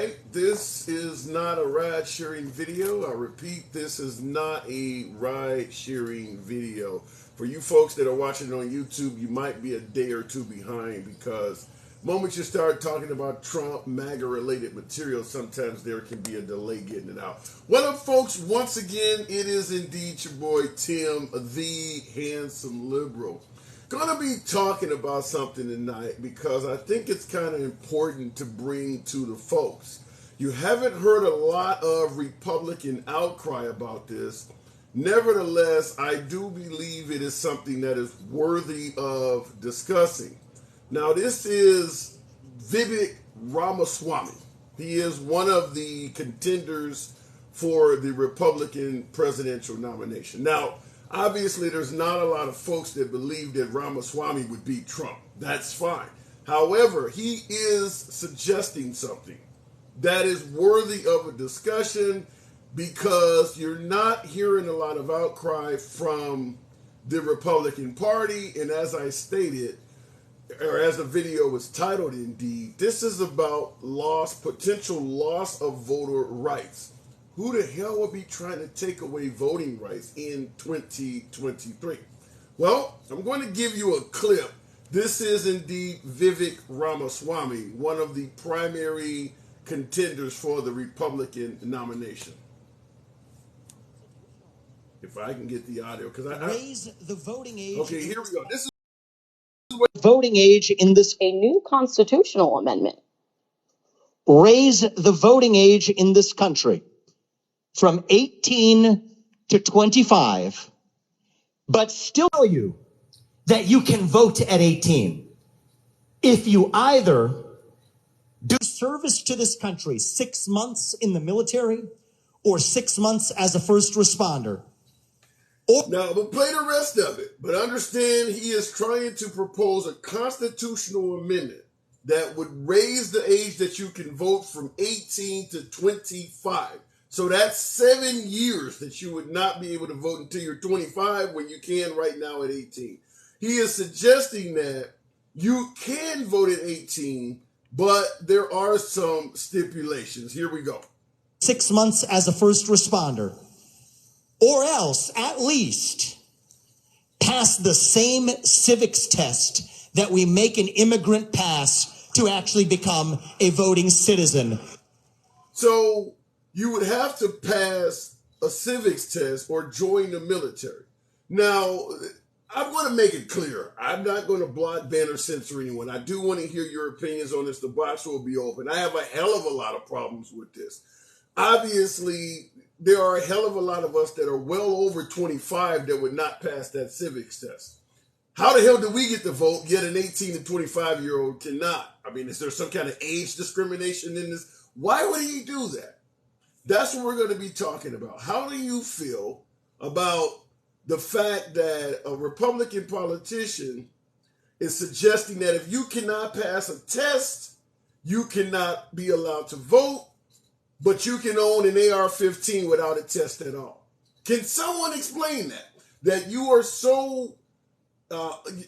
right, this is not a ride sharing video. I repeat, this is not a ride sharing video. For you folks that are watching on YouTube, you might be a day or two behind because the moment you start talking about Trump, MAGA related material, sometimes there can be a delay getting it out. What up, folks? Once again, it is indeed your boy Tim, the handsome liberal. Gonna be talking about something tonight because I think it's kind of important to bring to the folks. You haven't heard a lot of Republican outcry about this. Nevertheless, I do believe it is something that is worthy of discussing. Now, this is Vivek Ramaswamy. He is one of the contenders for the Republican presidential nomination. Now, obviously, there's not a lot of folks that believe that Ramaswamy would beat Trump. That's fine. However, he is suggesting something that is worthy of a discussion because you're not hearing a lot of outcry from the Republican Party. And as I stated, or as the video was titled indeed, this is about potential loss of voter rights. Who the hell would be trying to take away voting rights in 2023? Well, I'm going to give you a clip. This is indeed Vivek Ramaswamy, one of the primary contenders for the Republican nomination. If I can get the audio, because I raise the voting age. Okay, here we go. This is Voting age in this a new constitutional amendment. Raise the voting age in this country from 18 to 25, but still tell you that you can vote at 18 if you either do service to this country 6 months in the military or 6 months as a first responder. Now, but play the rest of it. But understand he is trying to propose a constitutional amendment that would raise the age that you can vote from 18 to 25. So that's 7 years that you would not be able to vote until you're 25 when you can right now at 18. He is suggesting that you can vote at 18, but there are some stipulations. Here we go. 6 months as a first responder, or else at least pass the same civics test that we make an immigrant pass to actually become a voting citizen. So you would have to pass a civics test or join the military. Now, I'm going to make it clear. I'm not going to block, ban, or censor anyone. I do want to hear your opinions on this. The box will be open. I have a hell of a lot of problems with this. Obviously, there are a hell of a lot of us that are well over 25 that would not pass that civics test. How the hell do we get to vote, yet an 18 to 25-year-old cannot? I mean, is there some kind of age discrimination in this? Why would he do that? That's what we're going to be talking about. How do you feel about the fact that a Republican politician is suggesting that if you cannot pass a test, you cannot be allowed to vote, but you can own an AR-15 without a test at all? Can someone explain that? That you are so,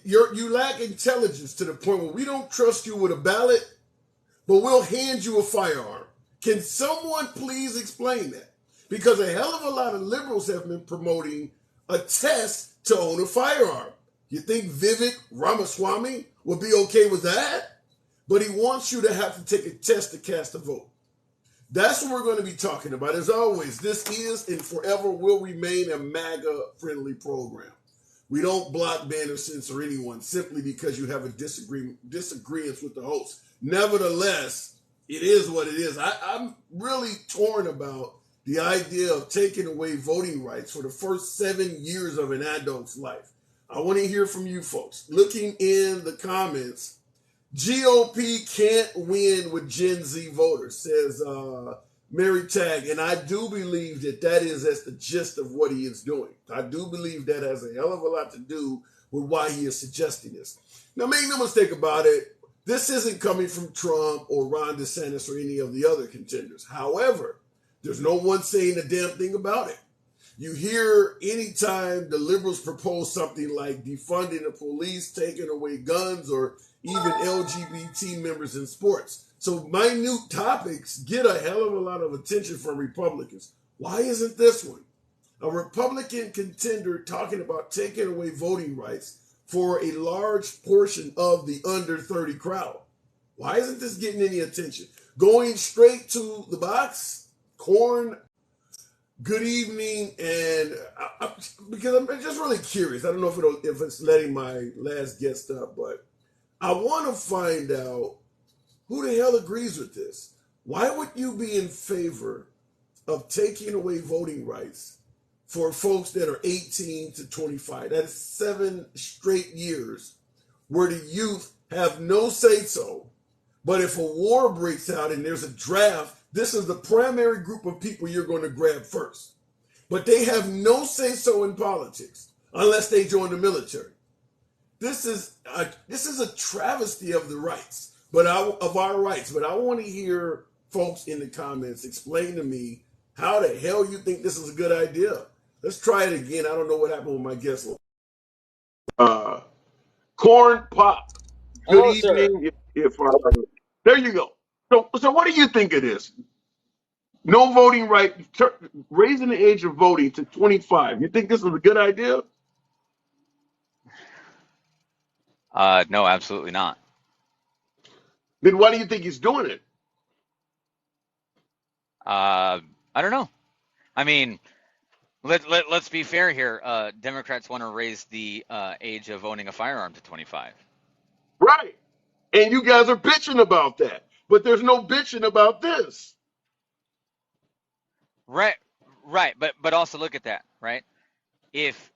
you lack intelligence to the point where we don't trust you with a ballot, but we'll hand you a firearm. Can someone please explain that? Because a hell of a lot of liberals have been promoting a test to own a firearm. You think Vivek Ramaswamy would be okay with that? But he wants you to have to take a test to cast a vote. That's what we're going to be talking about. As always, this is and forever will remain a MAGA-friendly program. We don't block, ban, or censor anyone simply because you have a disagreement with the host. Nevertheless, it is what it is. I'm really torn about the idea of taking away voting rights for the first 7 years of an adult's life. I want to hear from you folks. Looking in the comments, GOP can't win with Gen Z voters, says Mary Tag. And I do believe that's the gist of what he is doing. I do believe that has a hell of a lot to do with why he is suggesting this. Now, make no mistake about it. This isn't coming from Trump or Ron DeSantis or any of the other contenders. However, there's no one saying a damn thing about it. You hear anytime the liberals propose something like defunding the police, taking away guns, or even LGBT members in sports, So minute topics get a hell of a lot of attention from Republicans. Why isn't this one? A Republican contender talking about taking away voting rights for a large portion of the under 30 crowd. Why isn't this getting any attention? Going straight to the box, Corn, good evening, and because I'm just really curious. I don't know if it's letting my last guest up, but I want to find out who the hell agrees with this. Why would you be in favor of taking away voting rights for folks that are 18 to 25? That is 7 straight years where the youth have no say-so. But if a war breaks out and there's a draft, this is the primary group of people you're going to grab first. But they have no say-so in politics unless they join the military. This is a travesty of the rights, of our rights. But I want to hear folks in the comments explain to me how the hell you think this is a good idea. Let's try it again. I don't know what happened with my guest. Corn Pop. Good evening. There you go. So what do you think it is? No voting right, raising the age of voting to 25. You think this is a good idea? No, absolutely not. Then why do you think he's doing it? I don't know. I mean, let's be fair here. Democrats want to raise the age of owning a firearm to 25. Right. And you guys are bitching about that. But there's no bitching about this. Right. But also look at that, right? If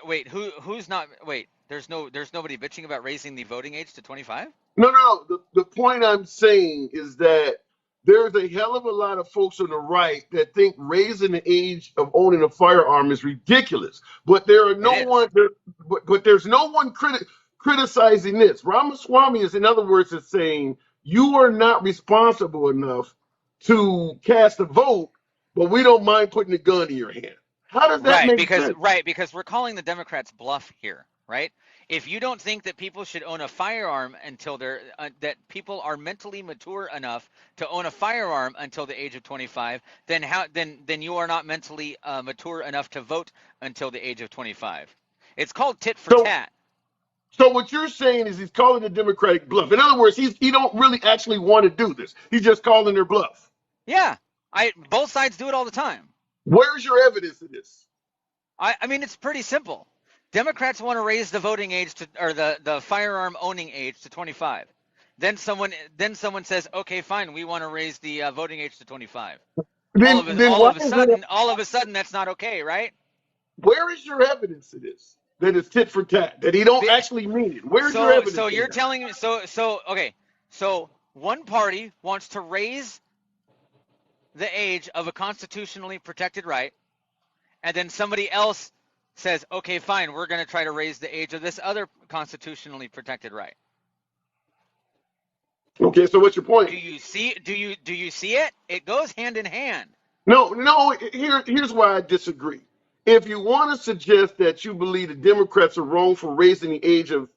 wait, who's not wait, there's nobody bitching about raising the voting age to 25? No. The point I'm saying is that there's a hell of a lot of folks on the right that think raising the age of owning a firearm is ridiculous. But there are but there's no one criticizing this. Ramaswamy is, in other words, is saying you are not responsible enough to cast a vote, but we don't mind putting a gun in your hand. How does that make sense? Right, because we're calling the Democrats bluff here, right? If you don't think that people should own a firearm until they're that people are mentally mature enough to own a firearm until the age of 25, then you are not mentally mature enough to vote until the age of 25. It's called tit for tat. So what you're saying is he's calling the Democratic bluff. In other words, he don't really actually want to do this. He's just calling their bluff. Yeah, both sides do it all the time. Where's your evidence of this? I mean, it's pretty simple. Democrats want to raise the voting age or the firearm owning age to 25. Then someone says, okay, fine, we want to raise the voting age to 25. All of a sudden, that's not okay, right? Where is your evidence of this? That it's tit for tat. That he don't actually mean it. Where's your evidence? So you're telling me okay. So one party wants to raise the age of a constitutionally protected right, and then somebody else says, okay, fine, we're going to try to raise the age of this other constitutionally protected right. Okay, so what's your point? Do you see it? It goes hand in hand. No, here's why I disagree. If you want to suggest that you believe the Democrats are wrong for raising the age of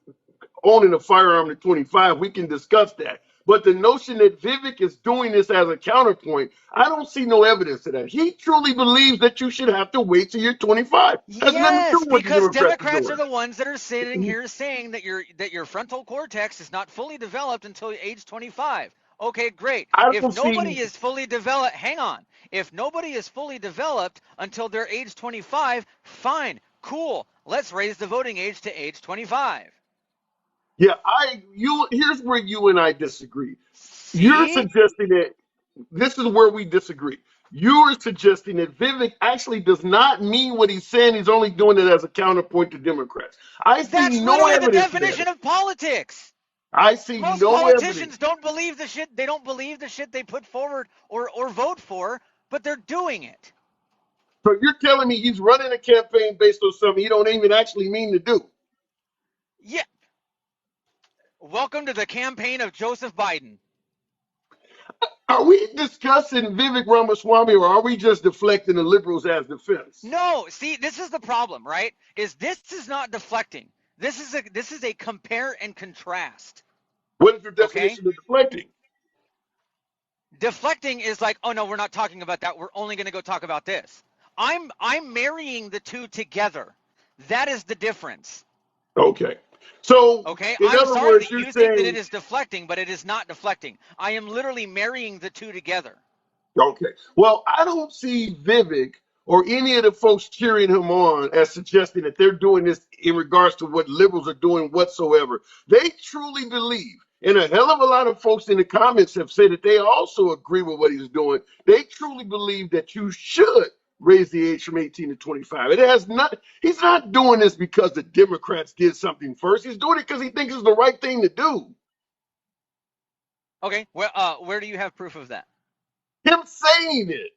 owning a firearm to 25, we can discuss that. But the notion that Vivek is doing this as a counterpoint, I don't see no evidence of that. He truly believes that you should have to wait till you're 25. Yes, because Democrats are the ones that are sitting here saying that your frontal cortex is not fully developed until age 25. Okay, great. If nobody is fully developed, hang on. If nobody is fully developed until they're age 25, fine, cool. Let's raise the voting age to age 25. Yeah, here's where you and I disagree. See? You're suggesting that this is where we disagree. You're suggesting that Vivek actually does not mean what he's saying. He's only doing it as a counterpoint to Democrats. That's literally the definition of politics. I see Most no politicians don't believe the shit. They don't believe the shit they put forward or vote for, but they're doing it. So you're telling me he's running a campaign based on something he don't even actually mean to do? Yeah. Welcome to the campaign of Joseph Biden. Are we discussing Vivek Ramaswamy, or are we just deflecting the liberals as defense? No, see, this is the problem, right? This is not deflecting. This is a compare and contrast. What is your definition of deflecting? Deflecting is like, oh no, we're not talking about that. We're only going to go talk about this. I'm marrying the two together. That is the difference. Okay. So, Okay, in I'm other sorry words, that you're you think that it saying, is deflecting, but it is not deflecting. I am literally marrying the two together. okay. Well, I don't see Vivek or any of the folks cheering him on as suggesting that they're doing this in regards to what liberals are doing whatsoever. They truly believe, and a hell of a lot of folks in the comments have said that they also agree with what he's doing. They truly believe that you should raise the age from 18 to 25. It has not, he's not doing this because the Democrats did something first. He's doing it because he thinks it's the right thing to do. Okay, where do you have proof of that? Him saying it.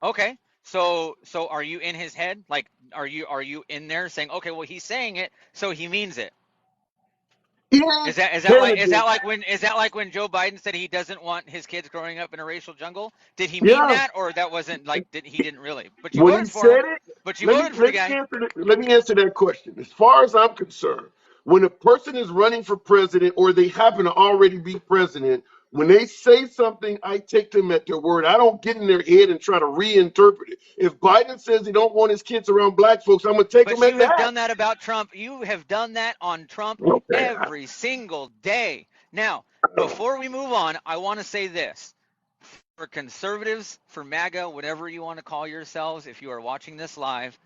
Okay, so are you in his head? Like, are you in there saying, okay, well he's saying it, so he means it? Yeah, Is candidate. that like when Joe Biden said he doesn't want his kids growing up in a racial jungle? Did he mean Yeah. that, or that wasn't like he didn't really? But you When he voted for said him. it, But you voted for the guy. let me answer that question. As far as I'm concerned, when a person is running for president or they happen to already be president, when they say something, I take them at their word. I don't get in their head and try to reinterpret it. If Biden says he don't want his kids around black folks, I'm gonna take them But you at have that. done that about Trump. You have done that on Trump Okay. every single day. Now, before we move on, I want to say this. For conservatives, for MAGA, whatever you want to call yourselves, if you are watching this live,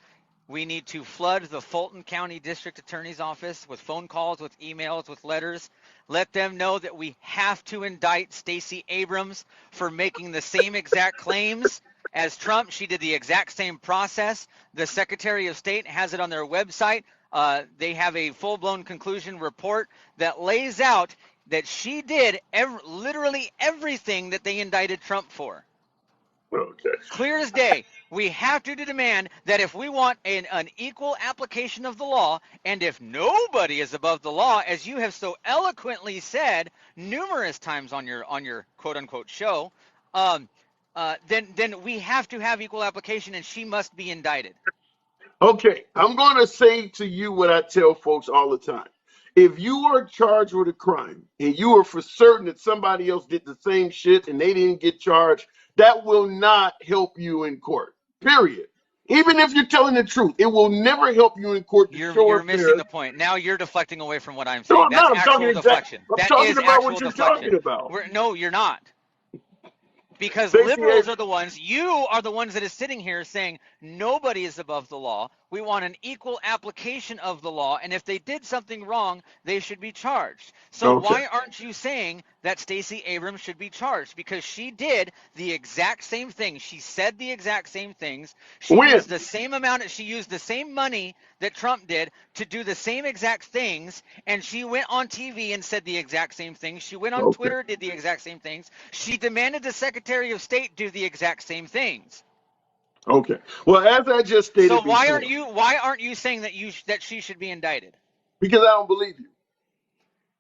we need to flood the Fulton County District Attorney's Office with phone calls, with emails, with letters. Let them know that we have to indict Stacey Abrams for making the same exact claims as Trump. She did the exact same process. The Secretary of State has it on their website. They have a full-blown conclusion report that lays out that she did literally everything that they indicted Trump for. Okay. Clear as day. We have to demand that if we want an equal application of the law, and if nobody is above the law, as you have so eloquently said numerous times on your quote unquote show, then we have to have equal application, and she must be indicted. Okay, I'm going to say to you what I tell folks all the time. If you are charged with a crime and you are for certain that somebody else did the same shit and they didn't get charged, that will not help you in court. Period. Even if you're telling the truth, it will never help you in court to show You're up there. missing the point. Now you're deflecting away from what I'm No, saying. I'm That's not. I'm talking actual exact. deflection. I'm That talking is about what actual you're deflection. talking about. No, you're not. Because Stacey liberals Abrams. are the ones, you are the ones that is sitting here saying nobody is above the law. We want an equal application of the law, and if they did something wrong, they should be charged. So Okay. why aren't you saying that Stacey Abrams should be charged? Because she did the exact same thing. She said the exact same things. She used When? the same amount, she used the same money that Trump did to do the same exact things, and she went on TV and said the exact same things. She went on Okay. Twitter, did the exact same things. She demanded the Secretary of State do the exact same things. Okay. Well, as I just So stated before, why aren't you saying that she should be indicted? because I don't believe you.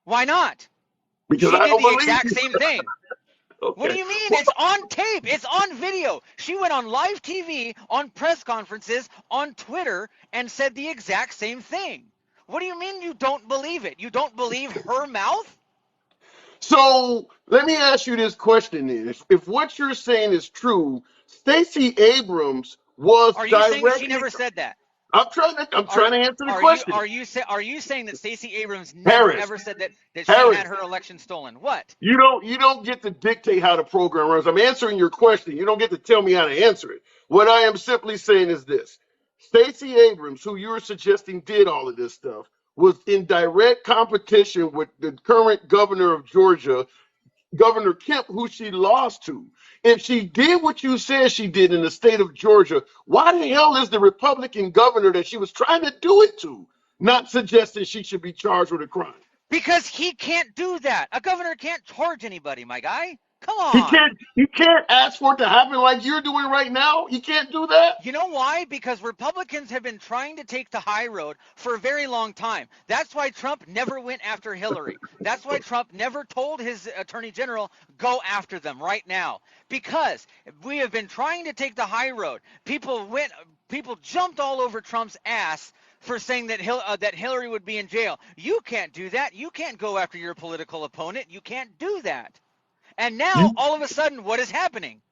Why not? Because She I did don't the believe exact you. same thing. What do Okay. you mean? Well, It's on tape. It's on video. She went on live TV, on press conferences, on Twitter, and said the exact same thing. What do you mean you don't believe it? You don't believe her mouth? so let me ask you this question then. If what you're saying is true, Stacey Abrams was Are you saying that she directly. never said that? I'm Are trying to answer the are you question. are you saying that Stacey Abrams never Harris, ever said that she had Harris, her election stolen? What? you don't get to dictate how the program runs. I'm answering your question. You don't get to tell me how to answer it. What I am simply saying is this: Stacey Abrams, who you're suggesting did all of this stuff, was in direct competition with the current governor of Georgia, Governor Kemp, who she lost to. If she did what you said she did in the state of Georgia, why the hell is the Republican governor that she was trying to do it to not suggesting she should be charged with a crime? Because he can't do that. A governor can't charge anybody, my guy. Come He on. can't. He can't ask for it to happen like you're doing right now. He can't do that. You know why? Because Republicans have been trying to take the high road for a very long time. That's why Trump never went after Hillary. That's why Trump never told his attorney general, go after them right now. Because we have been trying to take the high road. People jumped all over Trump's ass for saying that that Hillary would be in jail. You can't do that. You can't go after your political opponent. You can't do that. And now, all of a sudden, what is happening?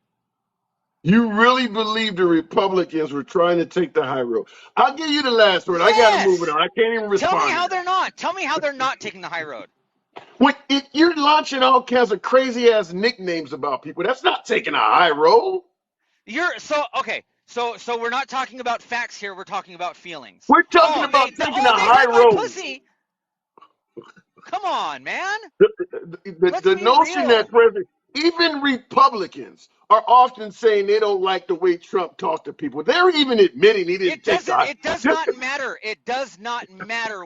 You really believe the Republicans were trying to take the high road? I'll give you the last word. I got to move it Yes. on. I can't even Tell me respond to how that. they're not. Tell me how they're not taking the high road. You're launching all kinds of crazy ass nicknames about people. That's not taking a high road. Okay. So we're not talking about facts here. We're talking about feelings. We're talking about taking a They high heard my road. pussy. Come on, man. The Let's be notion that real. even Republicans are often saying they don't like the way Trump talked to people. They're even admitting he didn't take the high. It does not matter. It does not matter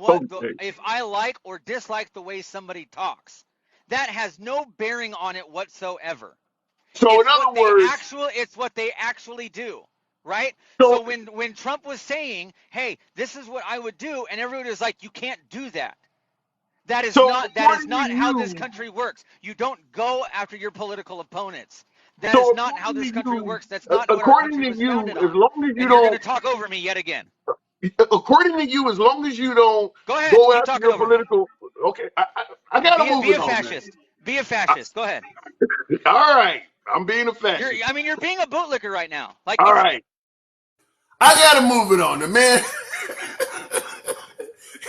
Okay. if I like or dislike the way somebody talks. That has no bearing on it whatsoever. So in other words, It's what they actually do, right? so So when Trump was saying, "Hey, this is what I would do," and everybody was like, "You can't do that." That is according to not how this you, country works. You don't go after your political opponents. That is not how this country works. That's not what our according country to was you, founded as on. long as you And you're going to don't, talk over me yet again. according to you, as long as you don't Go ahead. go Keep after talking your over me. political, okay, I gotta move Be it a on, man. fascist. Be a fascist. Go ahead. All right, I'm being a fascist. You're being a bootlicker right now. Like All it's right, I gotta move it on. The man,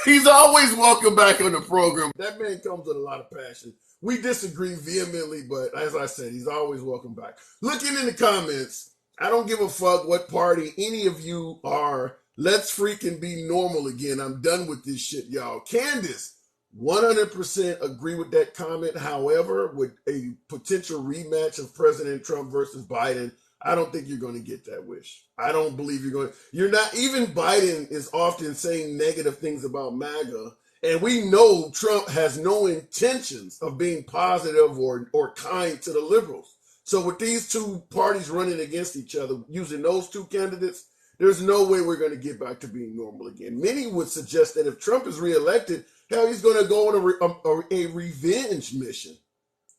he's always welcome back on the program. That man comes with a lot of passion. We disagree vehemently, but as I said, he's always welcome back. Looking in the comments, I don't give a fuck what party any of you are. Let's freaking be normal again. I'm done with this shit, y'all. Candace, 100% agree with that comment. However, with a potential rematch of President Trump versus Biden, I don't think you're going to get that wish. I don't believe you're going to. You're not. Even Biden is often saying negative things about MAGA. And we know Trump has no intentions of being positive or kind to the liberals. So with these two parties running against each other, using those two candidates, there's no way we're going to get back to being normal again. Many would suggest that if Trump is reelected, hell, he's going to go on a revenge mission,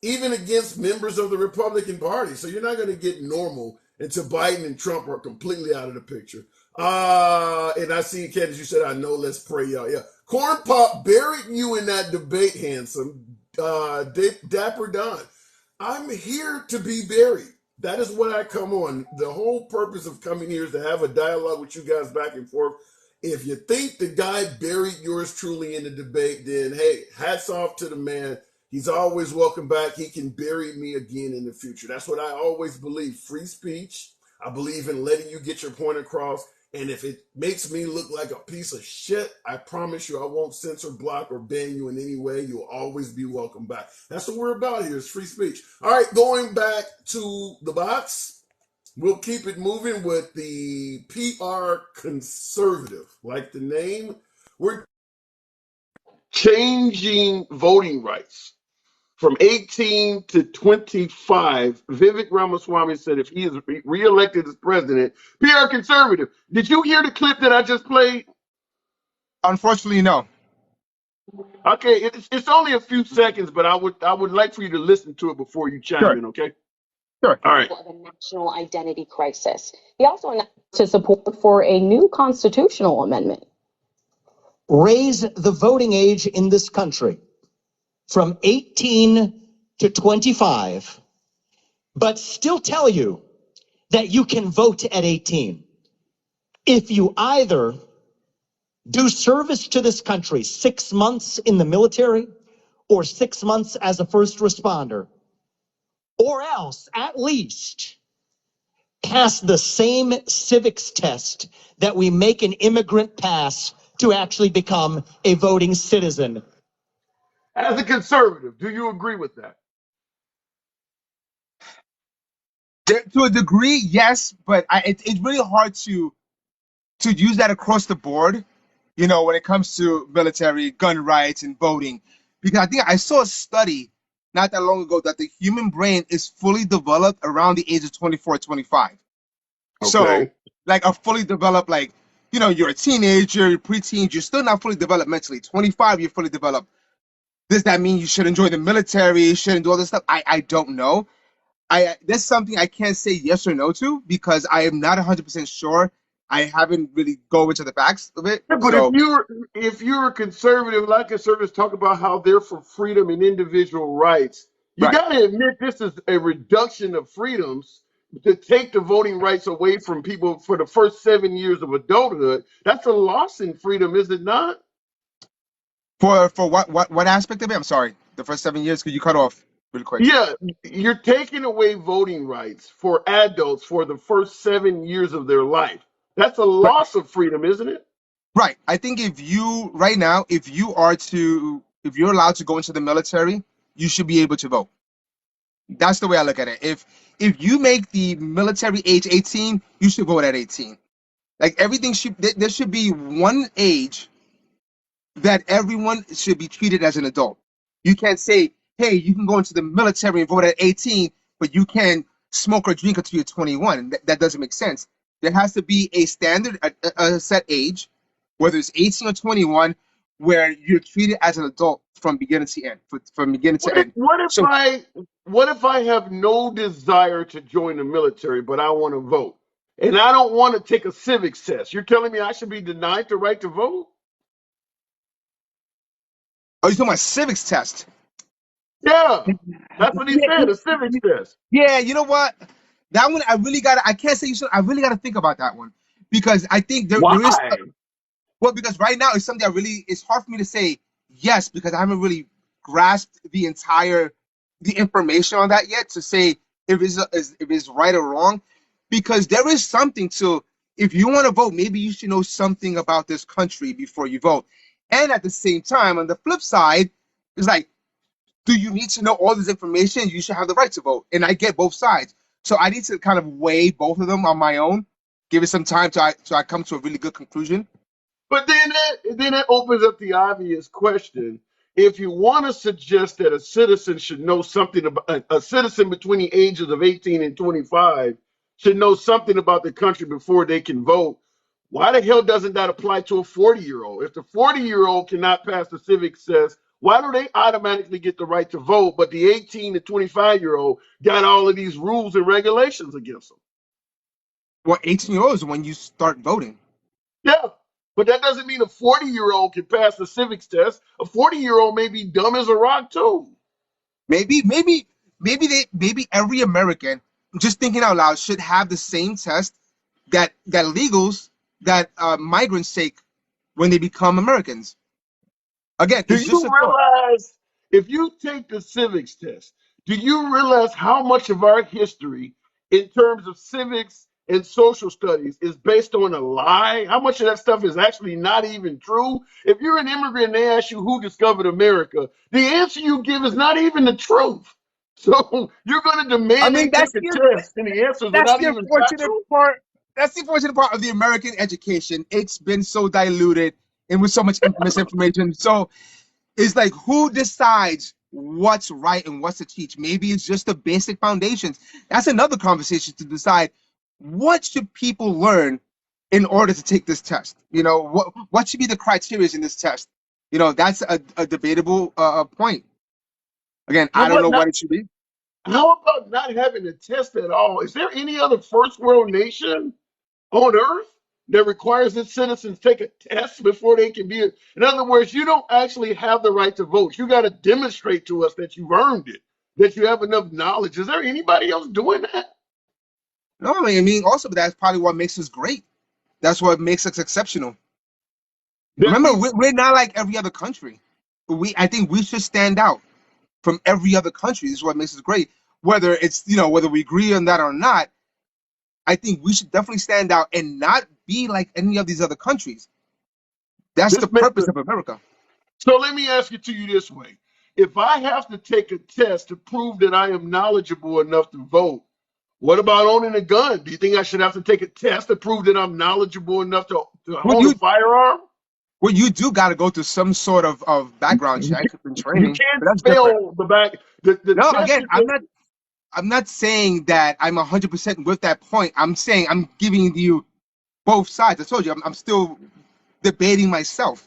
even against members of the Republican Party. So you're not going to get normal until Biden and Trump are completely out of the picture. And I see, Ken, as you said, I know, let's pray, y'all. Yeah. Corn Pop buried you in that debate, handsome. Dapper Don. I'm here to be buried. That is what I come on. The whole purpose of coming here is to have a dialogue with you guys back and forth. If you think the guy buried yours truly in the debate, then hey, hats off to the man. He's always welcome back. He can bury me again in the future. That's what I always believe. Free speech. I believe in letting you get your point across. And if it makes me look like a piece of shit, I promise you I won't censor, block, or ban you in any way. You'll always be welcome back. That's what we're about here, is free speech. All right, going back to the box. We'll keep it moving with the PR conservative. Like the name, we're changing voting rights from 18 to 25. Vivek Ramaswamy said if he is reelected as president, PR conservative. Did you hear the clip that I just played? Unfortunately, no. Okay, it's only a few seconds, but I would like for you to listen to it before you chime Sure, in, okay? sure. All right. Of a national identity crisis. He also announced his support for a new constitutional amendment. Raise the voting age in this country from 18 to 25, but still tell you that you can vote at 18 if you either do service to this country 6 months in the military or 6 months as a first responder, or else at least pass the same civics test that we make an immigrant pass to actually become a voting citizen. As a conservative, do you agree with that? To a degree, yes, but it's really hard to use that across the board. You know, when it comes to military, gun rights, and voting, because I think I saw a study not that long ago that the human brain is fully developed around the age of 24, 25. So, Okay. like a fully developed, like, you know, you're a teenager, you're preteen, you're still not fully developed mentally. 25, you're fully developed. Does that mean you should enjoy the military, shouldn't do all this stuff? I don't know. That's something I can't say yes or no to because I am not 100% sure. I haven't really go into the facts of it. Yeah, but So if you're a conservative, like conservatives talk about how they're for freedom and individual rights, You got to admit this is a reduction of freedoms to take the voting rights away from people for the first 7 years of adulthood. That's a loss in freedom, is it not? For what aspect of it? I'm sorry. The first 7 years, could you cut off really quick? Yeah, you're taking away voting rights for adults for the first 7 years of their life. That's a loss of freedom, isn't it? Right. I think if you right now, if you're allowed to go into the military, you should be able to vote. That's the way I look at it. If you make the military age 18, you should vote at 18. Like everything there should be one age that everyone should be treated as an adult. You can't say, hey, you can go into the military and vote at 18, but you can't smoke or drink until you're 21. That doesn't make sense. There has to be a standard, a set age, whether it's 18 or 21, where you're treated as an adult from beginning to end. From beginning to end. What if I have no desire to join the military, but I want to vote? And I don't want to take a civics test. You're telling me I should be denied the right to vote? Oh, you're talking about civics test? Yeah, that's what he said, a civics test. Yeah, you know what? That one, I can't say you should, I really got to think about that one. Because I think there is, well, because right now it's something it's hard for me to say yes, because I haven't really grasped the information on that yet to say if it's right or wrong. Because there is something to, if you want to vote, maybe you should know something about this country before you vote. And at the same time, on the flip side, it's like, do you need to know all this information? You should have the right to vote. And I get both sides. So I need to kind of weigh both of them on my own, give it some time so I come to a really good conclusion. But then that opens up the obvious question. If you want to suggest that a citizen should know something about a citizen between the ages of 18 and 25 should know something about the country before they can vote, why the hell doesn't that apply to a 40-year-old? If the 40-year-old cannot pass the civics test, why do they automatically get the right to vote, but the 18 to 25-year-old got all of these rules and regulations against them? Well, 18-year-old is when you start voting. Yeah, but that doesn't mean a 40-year-old can pass the civics test. A 40-year-old may be dumb as a rock too. Maybe every American, just thinking out loud, should have the same test that illegals, that migrants take when they become Americans. Again, do you realize if you take the civics test, do you realize how much of our history in terms of civics and social studies is based on a lie? How much of that stuff is actually not even true? If you're an immigrant and they ask you who discovered America, the answer you give is not even the truth. So you're going to demand they take a test, and the answers are not even factual? That's the unfortunate part of the American education. It's been so diluted and with so much misinformation. So it's like, who decides what's right and what's to teach? Maybe it's just the basic foundations. That's another conversation to decide. What should people learn in order to take this test? You know, what should be the criteria in this test? You know, that's a debatable point. Again, I don't know what it should be. How about not having a test at all? Is there any other first world nation on earth that requires its citizens take a test before they can be? In other words, you don't actually have the right to vote. You got to demonstrate to us that you've earned it, that you have enough knowledge. Is there anybody else doing that? No, I mean, also, but that's probably what makes us great. That's what makes us exceptional. Remember, we're not like every other country. I think we should stand out from every other country. This is what makes us great. Whether it's, whether we agree on that or not, I think we should definitely stand out and not be like any of these other countries. That's the purpose of America. So let me ask it to you this way. If I have to take a test to prove that I am knowledgeable enough to vote, what about owning a gun? Do you think I should have to take a test to prove that I'm knowledgeable enough to hold a firearm? Well, you do got to go through some sort of background check and training. You can't fail the back. No, again, I'm not saying that I'm 100% with that point. I'm saying I'm giving you both sides. I told you I'm still debating myself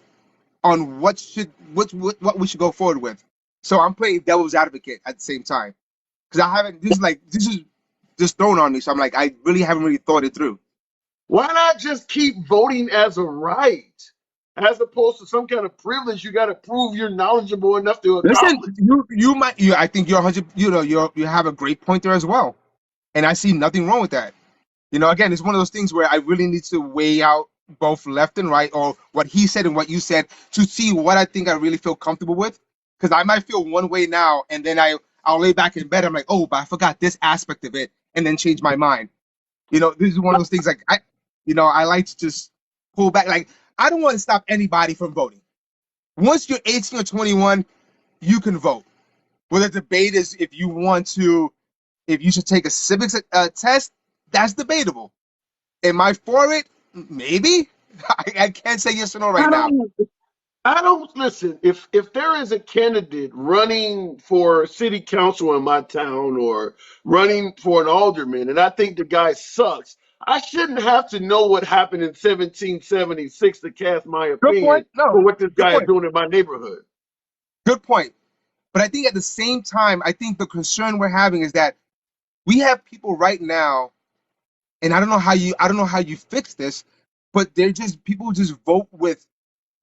on what we should go forward with. So I'm playing devil's advocate at the same time, because I haven't. This is just thrown on me. So I'm like, I really haven't thought it through. Why not just keep voting as a right? as opposed to some kind of privilege you got to prove you're knowledgeable enough to Listen, accomplish. I think you're 100. You have a great point there as well, and I see nothing wrong with that. Again, it's one of those things where I really need to weigh out both left and right, or what he said and what you said, to see what I think I really feel comfortable with. Because I might feel one way now, and then I'll lay back in bed. I'm like, oh, but I forgot this aspect of it, and then change my mind. This is one of those things like I like to just pull back. Like, I don't want to stop anybody from voting. Once you're 18 or 21, you can vote. Well, the debate is if you should take a civics test. That's debatable. Am I for it? Maybe. I can't say yes or no right now. I don't listen. If there is a candidate running for city council in my town or running for an alderman, and I think the guy sucks, I shouldn't have to know what happened in 1776 to cast my Good opinion point. No, for what this good guy is point. doing in my neighborhood. Good point. But I think at the same time, I think the concern we're having is that we have people right now, and I don't know how you fix this, but people just vote with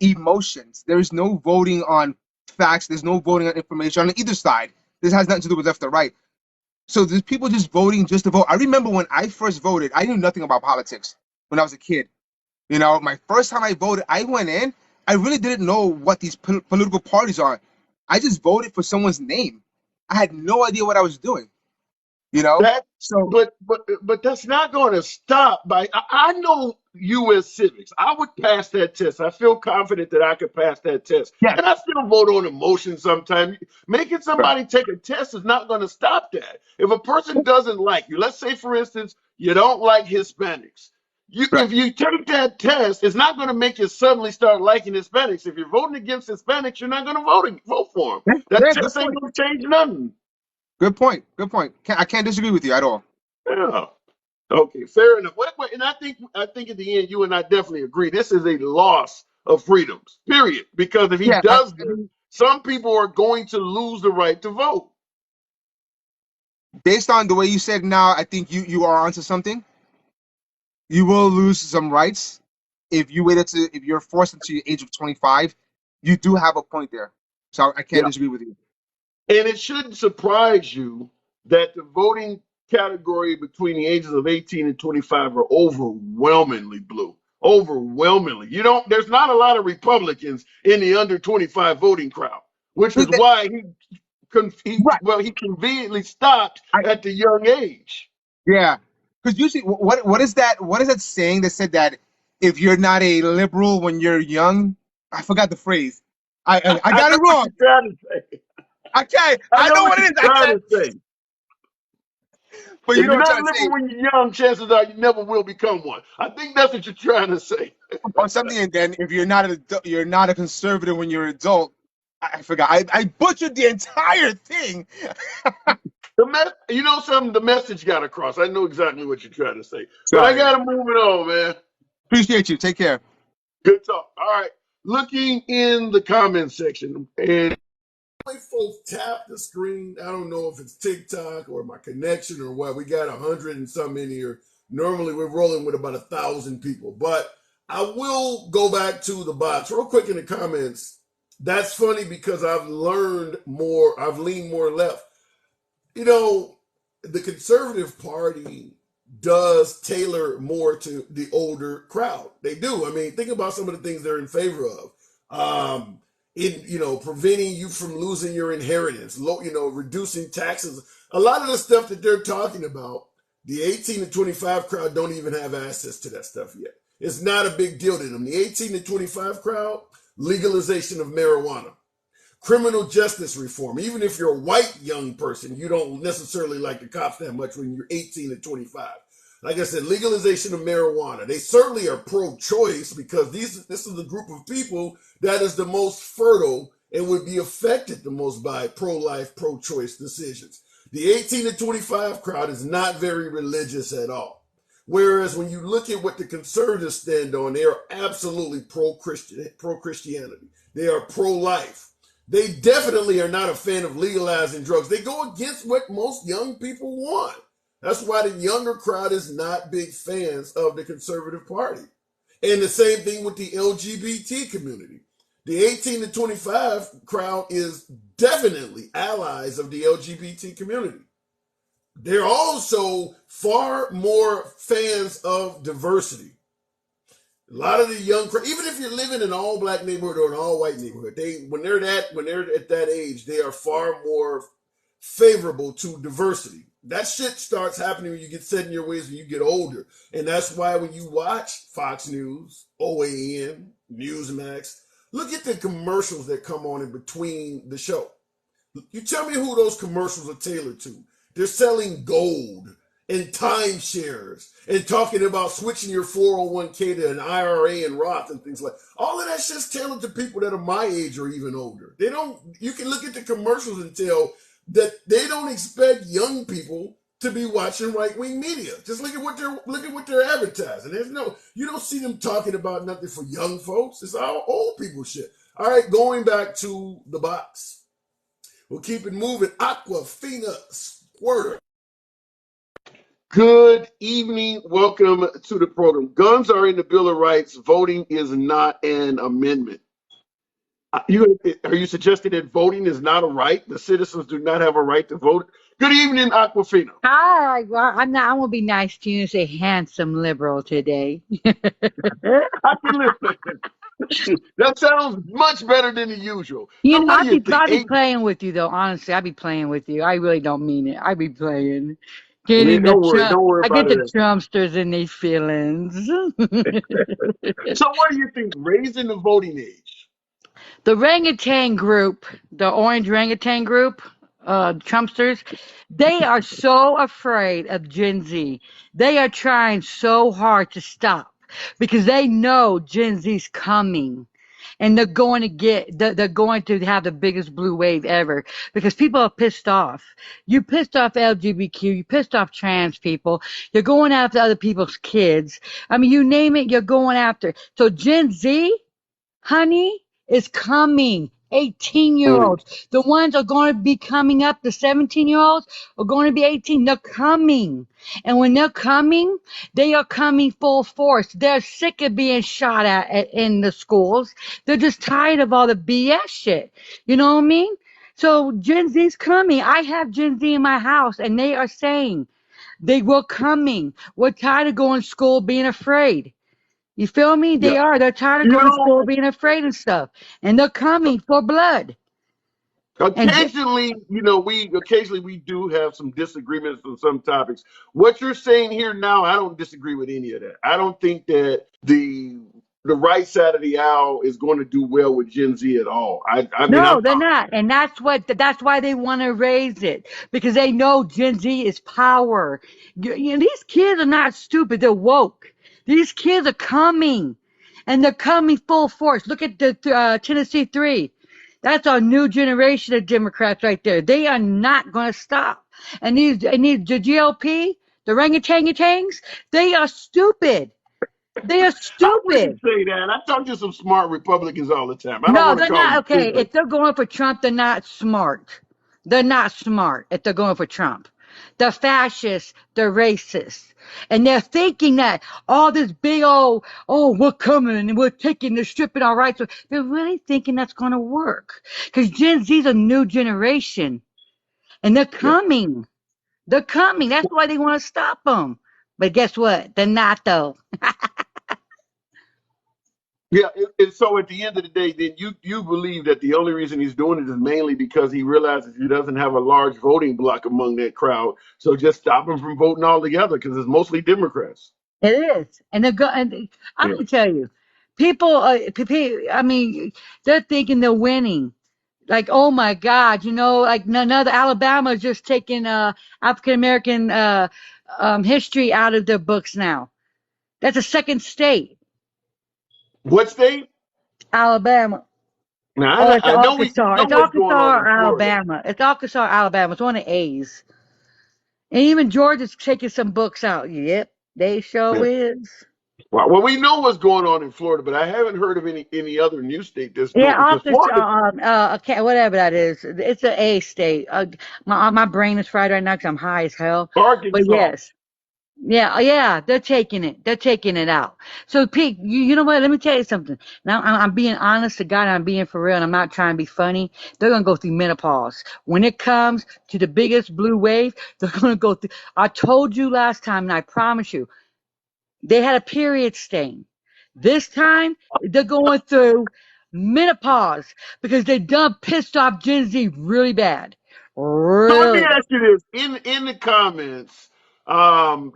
emotions. There is no voting on facts. There's no voting on information on either side. This has nothing to do with left or right. So there's people just voting just to vote. I remember when I first voted, I knew nothing about politics when I was a kid. My first time I voted, I went in, I really didn't know what these political parties are. I just voted for someone's name. I had no idea what I was doing. That, So but that's not going to stop. I know U.S. civics. I would pass that test. I feel confident that I could pass that test, yes, and I still vote on emotion sometimes. Making sure. somebody take a test is not going to stop that. If a person doesn't like you, let's say for instance you don't like Hispanics. Right. If you take that test, it's not going to make you suddenly start liking Hispanics. If you're voting against Hispanics, you're not going to vote for them. That Yeah, good test ain't point. going to change nothing. Good point. Good point. I can't disagree with you at all. Yeah. Okay, fair enough. And I think at the end, you and I definitely agree. This is a loss of freedoms. Period. Because if he Yeah, does I this, mean, some people are going to lose the right to vote. based on the way you said now, I think you are onto something. You will lose some rights if you're forced into the age of 25. You do have a point there. So I can't Yeah. disagree with you. And it shouldn't surprise you that the voting category between the ages of 18 and 25 are overwhelmingly blue. Overwhelmingly. There's not a lot of Republicans in the under 25 voting crowd, which was why Right. he conveniently stopped at the young age. Yeah, because usually, what is that saying that said that if you're not a liberal when you're young, I forgot the phrase. I I got know it what wrong. you're trying to say. I can't. I I know know what what it you're is. I trying can't. to say. But you If know you're what I'm not trying to say, liberal when you're young, chances are you never will become one. I think that's what you're trying to say. or something. And then if you're not a conservative when you're an adult. I forgot. I butchered the entire thing. Something, the message got across. I know exactly what you're trying to say. But I Sorry. got to move it on, man. Appreciate you. Take care. Good talk. All right. Looking in the comment section, and folks tap the screen. I don't know if it's TikTok or my connection or what. We got 100 and some in here. Normally we're rolling with about 1,000 people, but I will go back to the box real quick in the comments. That's funny because I've learned more. I've leaned more left. The conservative party does tailor more to the older crowd. They do. I mean, think about some of the things they're in favor of. Preventing you from losing your inheritance, reducing taxes. A lot of the stuff that they're talking about, the 18 to 25 crowd don't even have access to that stuff yet. It's not a big deal to them. The 18 to 25 crowd, legalization of marijuana. Criminal justice reform. Even if you're a white young person, you don't necessarily like the cops that much when you're 18 to 25. Like I said, legalization of marijuana. They certainly are pro-choice because this is the group of people that is the most fertile and would be affected the most by pro-life, pro-choice decisions. The 18 to 25 crowd is not very religious at all. Whereas when you look at what the conservatives stand on, they are absolutely pro-Christianity. They are pro-life. They definitely are not a fan of legalizing drugs. They go against what most young people want. That's why the younger crowd is not big fans of the conservative party. And the same thing with the LGBT community. The 18 to 25 crowd is definitely allies of the LGBT community. They're also far more fans of diversity. A lot of the young, even if you're living in an all-black neighborhood or an all-white neighborhood, when they're at that age, they are far more favorable to diversity. That shit starts happening when you get set in your ways when you get older, and that's why when you watch Fox News, OAN, Newsmax, look at the commercials that come on in between the show. You tell me who those commercials are tailored to. They're selling gold and timeshares and talking about switching your 401k to an IRA and Roth and things like that. All of that shit's tailored to people that are my age or even older. You can look at the commercials and tell that they don't expect young people to be watching right-wing media. Just look at what they're advertising. You don't see them talking about nothing for young folks. It's all old people shit. All right, going back to the box. We'll keep it moving. Aquafina Squirter. Good evening. Welcome to the program. Guns are in the Bill of Rights. Voting is not an amendment. Are you suggesting that voting is not a right? The citizens do not have a right to vote? Good evening, Aquafina. Hi. Well, I'm going to be nice to you and say handsome liberal today. I can listen. That sounds much better than the usual. So what do you think? I'll be playing with you, though. Honestly, I'll be playing with you. I really don't mean it. I'll be playing. Don't worry I about get it. the Trumpsters in these feelings. So what do you think? Raising the voting age? The orangutan group, the orange orangutan group, Trumpsters, they are so afraid of Gen Z. They are trying so hard to stop because they know Gen Z's coming. And they're going to have the biggest blue wave ever because people are pissed off. You pissed off LGBTQ, you pissed off trans people, you're going after other people's kids. I mean, you name it, you're going after. So Gen Z, honey, is coming. 18-year-olds. The ones are going to be coming up. The 17-year-olds are going to be 18. They're coming. And when they're coming, they are coming full force. They're sick of being shot at in the schools. They're just tired of all the BS shit. You know what I mean? So Gen Z's coming. I have Gen Z in my house, and they are saying they were coming. We're tired of going to school being afraid. You feel me? Yeah. They're tired of going to school being afraid and stuff. And they're coming for blood. Occasionally, we do have some disagreements on some topics. What you're saying here now, I don't disagree with any of that. I don't think that the right side of the aisle is going to do well with Gen Z at all. No, they're not. And that's why they want to raise it. Because they know Gen Z is power. These kids are not stupid. They're woke. These kids are coming. And they're coming full force. Look at the Tennessee 3. That's our new generation of Democrats right there. They are not going to stop. And the GLP, the orangutans, they are stupid. They are stupid. I wouldn't say that. I talk to some smart Republicans all the time. No, they're not. Okay, if they're going for Trump, they're not smart. They're not smart if they're going for Trump. They're fascists. They're racist. And they're thinking that all this big we're coming and we're stripping our rights. They're really thinking that's going to work. Because Gen Z's a new generation. And they're coming. They're coming. That's why they want to stop them. But guess what? They're not, though. Yeah, and so at the end of the day, then you believe that the only reason he's doing it is mainly because he realizes he doesn't have a large voting block among that crowd. So just stop him from voting altogether because it's mostly Democrats. It is, and I'm gonna tell you, people. I mean, they're thinking they're winning. Like, oh my God, like another Alabama is just taking African American history out of their books now. That's a second state. What state? Alabama. Now, It's I know Arkansas. it's Arkansas or Alabama. It's Arkansas or Alabama. It's one of A's. And even Georgia's taking some books out. Yep, they sure is. Well, we know what's going on in Florida, but I haven't heard of any other new state that's doing it. Okay, whatever that is. It's an A state. My brain is fried right now because I'm high as hell. Arkansas. But yes. Yeah, they're taking it. They're taking it out. So, Pete, you know what? Let me tell you something. Now, I'm being honest to God. I'm being for real. And I'm not trying to be funny. They're gonna go through menopause when it comes to the biggest blue wave. They're gonna go through. I told you last time, and I promise you, they had a period stain. This time, they're going through menopause because they done pissed off Gen Z really bad, So let me really bad. ask you this: in the comments,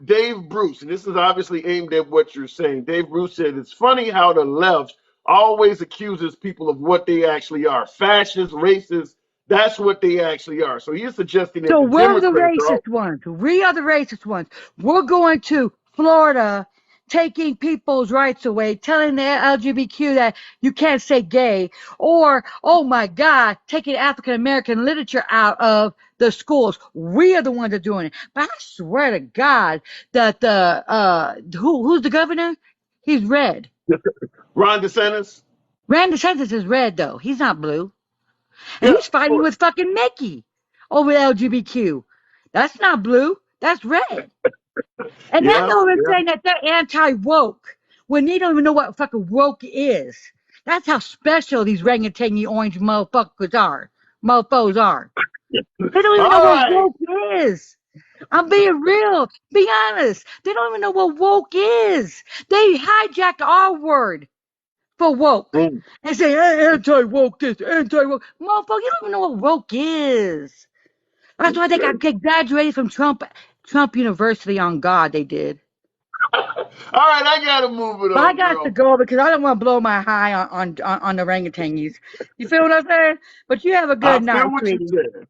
Dave Bruce, and this is obviously aimed at what you're saying. Dave Bruce said it's funny how the left always accuses people of what they actually are: fascist, racist. That's what they actually are. So he's suggesting that So the we're the Democrats are. racist ones. We are the racist ones. We're going to Florida, taking people's rights away, telling the LGBTQ that you can't say gay, or, oh my God, taking African American literature out of the schools. We are the ones that are doing it. But I swear to God that who's the governor? He's red. Ron DeSantis. Ron DeSantis is red though. He's not blue. And Yeah, he's of fighting course. with fucking Mickey over LGBTQ. That's not blue. That's red. And they're Yeah, not even yeah. saying that they're anti-woke when they don't even know what fucking woke is. That's how special these orangutan orange motherfuckers are. Mofos are. They don't even know All what right. woke is. I'm being real. Be honest. They don't even know what woke is. They hijacked our word for woke Mm. and say anti-woke this, anti-woke. Motherfucker, you don't even know what woke is. That's why they Okay. got graduated from Trump University on God. They did. All right, I gotta move it But I on got to real. go because I don't want to blow my high on the orangutans. You feel what I'm saying? But you have a I good night, feel what you sweetie. said.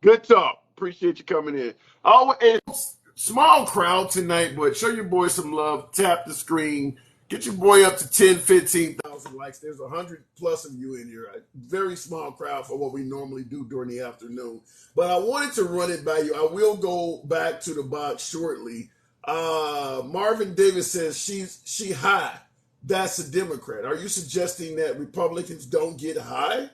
Good talk. Appreciate you coming in. Always small crowd tonight, but show your boy some love. Tap the screen. Get your boy up to 10, 15,000 likes. There's 100 plus of you in here. A very small crowd for what we normally do during the afternoon. But I wanted to run it by you. I will go back to the box shortly. Marvin Davis says she high. That's a Democrat. Are you suggesting that Republicans don't get high?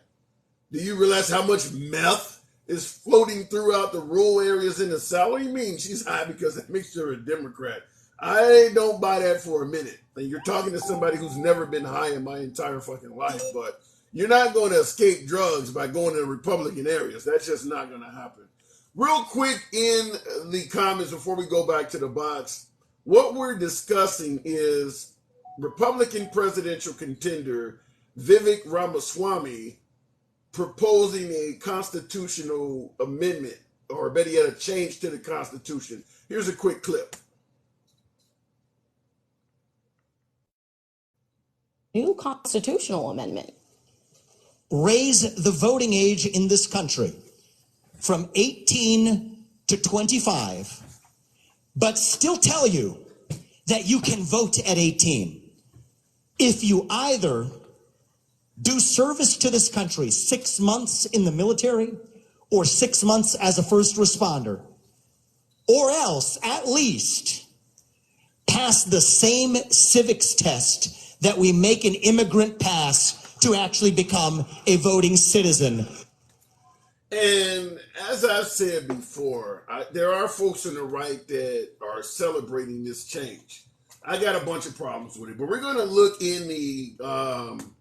Do you realize how much meth is floating throughout the rural areas in the South? What do you mean she's high because that makes her a Democrat? I don't buy that for a minute. And you're talking to somebody who's never been high in my entire fucking life, but you're not going to escape drugs by going to the Republican areas. That's just not going to happen. Real quick in the comments before we go back to the box, what we're discussing is Republican presidential contender Vivek Ramaswamy proposing a constitutional amendment, or better yet, a change to the Constitution. Here's a quick clip. New constitutional amendment. Raise the voting age in this country from 18 to 25, but still tell you that you can vote at 18 if you either do service to this country 6 months in the military or 6 months as a first responder, or else at least pass the same civics test that we make an immigrant pass to actually become a voting citizen. And as I've said before, there are folks on the right that are celebrating this change. I got a bunch of problems with it, but we're going to look in the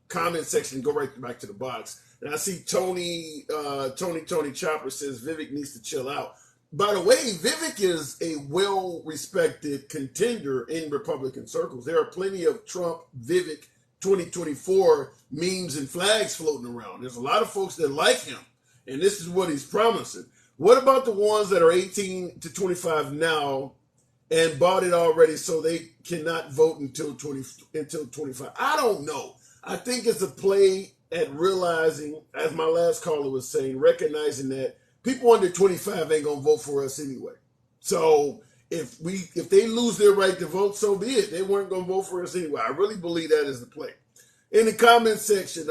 comment section and go right back to the box. And I see Tony Chopper says Vivek needs to chill out. By the way, Vivek is a well-respected contender in Republican circles. There are plenty of Trump, Vivek 2024 memes and flags floating around. There's a lot of folks that like him, and this is what he's promising. What about the ones that are 18 to 25 now and bought it already so they cannot vote until 25? I don't know. I think it's a play at realizing, as my last caller was saying, recognizing that people under 25 ain't gonna vote for us anyway. So if they lose their right to vote, so be it. They weren't gonna vote for us anyway. I really believe that is the play. In the comment section,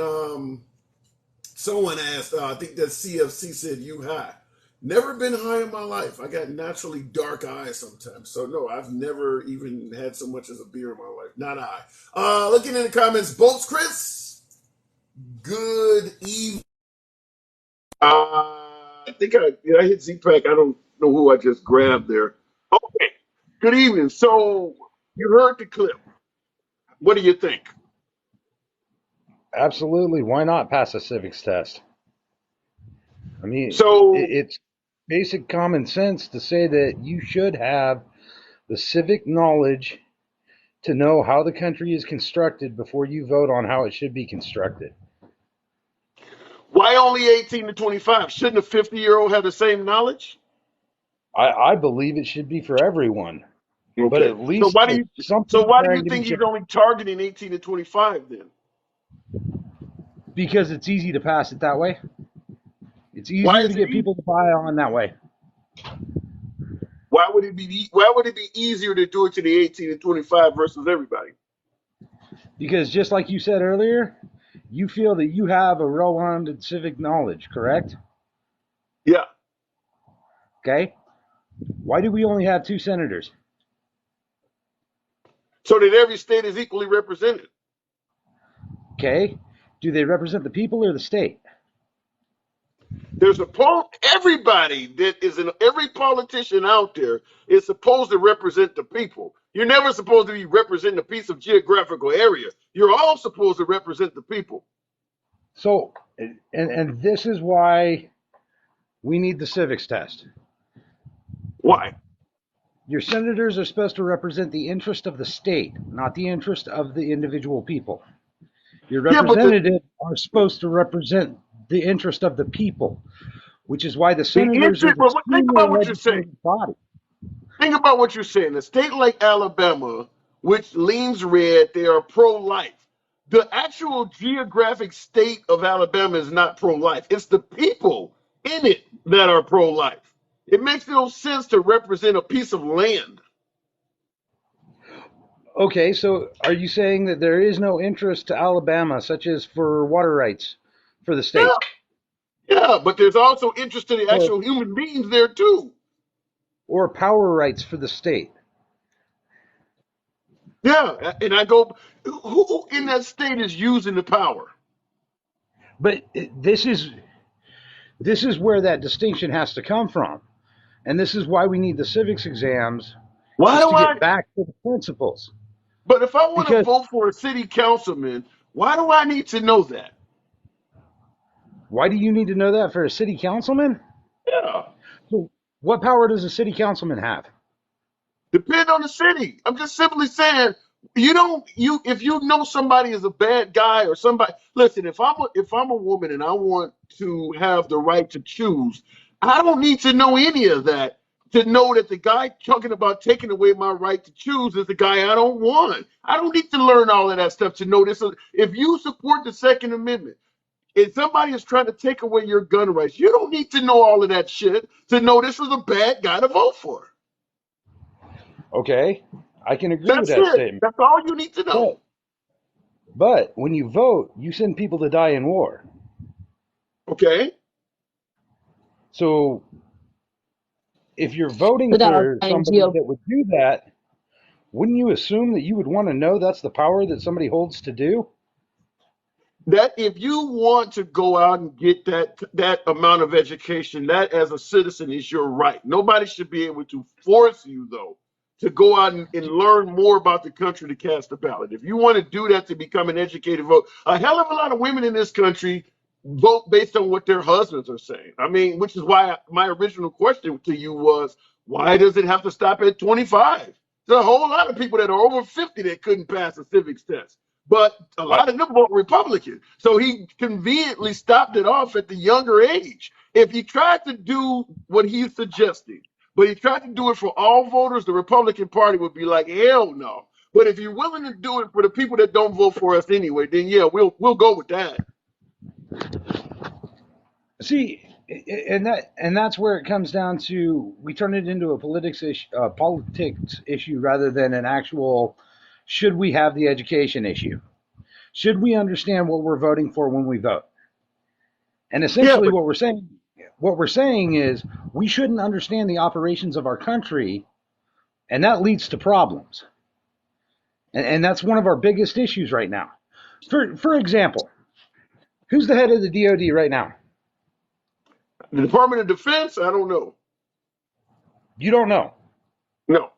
someone asked, I think that CFC said, you high. Never been high in my life. I got naturally dark eyes sometimes. So no, I've never even had so much as a beer in my life. Not high. Looking in the comments, Bolts Chris, good evening. I think I hit Z-Pack. I don't know who I just grabbed there. Okay. Good evening. So you heard the clip. What do you think? Absolutely. Why not pass a civics test? I mean, So it's basic common sense to say that you should have the civic knowledge to know how the country is constructed before you vote on how it should be constructed. why only 18 to 25? Shouldn't a 50-year-old have the same knowledge? I believe it should be for everyone, but Okay. at So least why do with you so something why do you trying to be think he's changed. only targeting 18 to 25 then? Because it's easy to pass it that way. It's Why easier to is it get easy? people to buy on that way. Why would it be easier to do it to the 18 to 25 versus everybody? Because just like you said earlier, you feel that you have a well-rounded civic knowledge, correct? Yeah. Okay. Why do we only have 2 senators? So that every state is equally represented. Okay. Do they represent the people or the state? There's a poll. Everybody that is in every politician out there is supposed to represent the people. You're never supposed to be representing a piece of geographical area. You're all supposed to represent the people. So, and this is why we need the civics test. Why? Your senators are supposed to represent the interest of the state, not the interest of the individual people. Your Yeah, but representatives are supposed to represent the interest of the people, which is why the the senators are interest. the But think senior about what you're saying. legislative body. Think about what you're saying. A state like Alabama, which leans red, they are pro-life. The actual geographic state of Alabama is not pro-life. It's the people in it that are pro-life. It makes no sense to represent a piece of land. Okay, so are you saying that there is no interest to Alabama, such as for water rights for the Yeah, state? yeah, but there's also interest to the Or actual human beings there too. or power rights for the state? Yeah, and I go, who in that state is using the power? But this is where that distinction has to come from. And this is why we need the civics exams, Why is do to I? get back to the principles. But if I want to Because vote for a city councilman, why do I need to know that? why do you need to know that for a city councilman? Yeah. So what power does a city councilman have? Depend on the city. I'm just simply saying you don't you if you know somebody is a bad guy or somebody listen, if I'm a woman and I want to have the right to choose, I don't need to know any of that to know that the guy talking about taking away my right to choose is the guy I don't want. I don't need to learn all of that stuff to know this. If you support the Second Amendment, if somebody is trying to take away your gun rights, you don't need to know all of that shit to know this was a bad guy to vote for. Okay, I can agree with That's that it. statement. That's all you need to know. But but when you vote, you send people to die in war. Okay. So if you're voting Without for saying somebody that would do that, wouldn't you assume that you would want to know that's the power that somebody holds to do? That if you want to go out and get that amount of education, that as a citizen is your right. Nobody should be able to force you though to go out and learn more about the country to cast a ballot. If you want to do that to become an educated vote, a hell of a lot of women in this country vote based on what their husbands are saying. I mean, which is why my original question to you was, why does it have to stop at 25? There's a whole lot of people that are over 50 that couldn't pass a civics test. But a I, lot of them vote Republican. So he conveniently stopped it off at the younger age. If he tried to do what he's suggesting, but he tried to do it for all voters, the Republican Party would be like, hell no. But if you're willing to do it for the people that don't vote for us anyway, then yeah, we'll go with that. See, and that's where it comes down to we turn it into a politics issue rather than an actual should we have the education issue? Should we understand what we're voting for when we vote? And Yeah, essentially but what we're saying is we shouldn't understand the operations of our country, and that leads to problems. And that's one of our biggest issues right now. For example, who's the head of the DoD right now? the Department of Defense, I don't know. You don't know. No.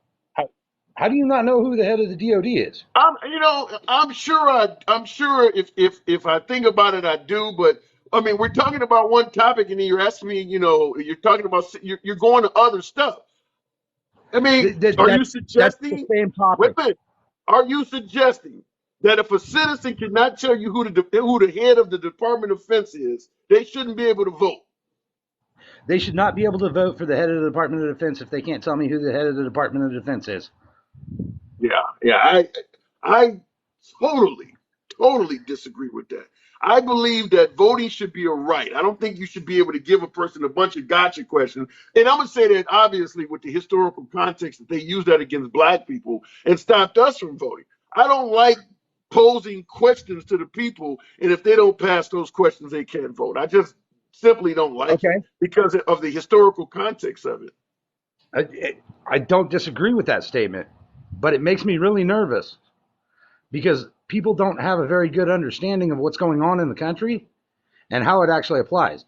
How do you not know who the head of the DOD is? I'm sure if I think about it, I do. But I mean, we're talking about one topic, and then you're asking me, you're talking about you're going to other stuff. I mean, are you That's the suggesting? same Wait topic. a minute. Are you suggesting that if a citizen cannot tell you who the head of the Department of Defense is, they shouldn't be able to vote? They should not be able to vote for the head of the Department of Defense if they can't tell me who the head of the Department of Defense is. Yeah. I totally disagree with that. I believe that voting should be a right. I don't think you should be able to give a person a bunch of gotcha questions. And I'm going to say that obviously with the historical context that they use that against black people and stopped us from voting. I don't like posing questions to the people, and if they don't pass those questions, they can't vote. I just simply don't like it Okay. because of the historical context of it. I don't disagree with that statement, but it makes me really nervous because people don't have a very good understanding of what's going on in the country and how it actually applies.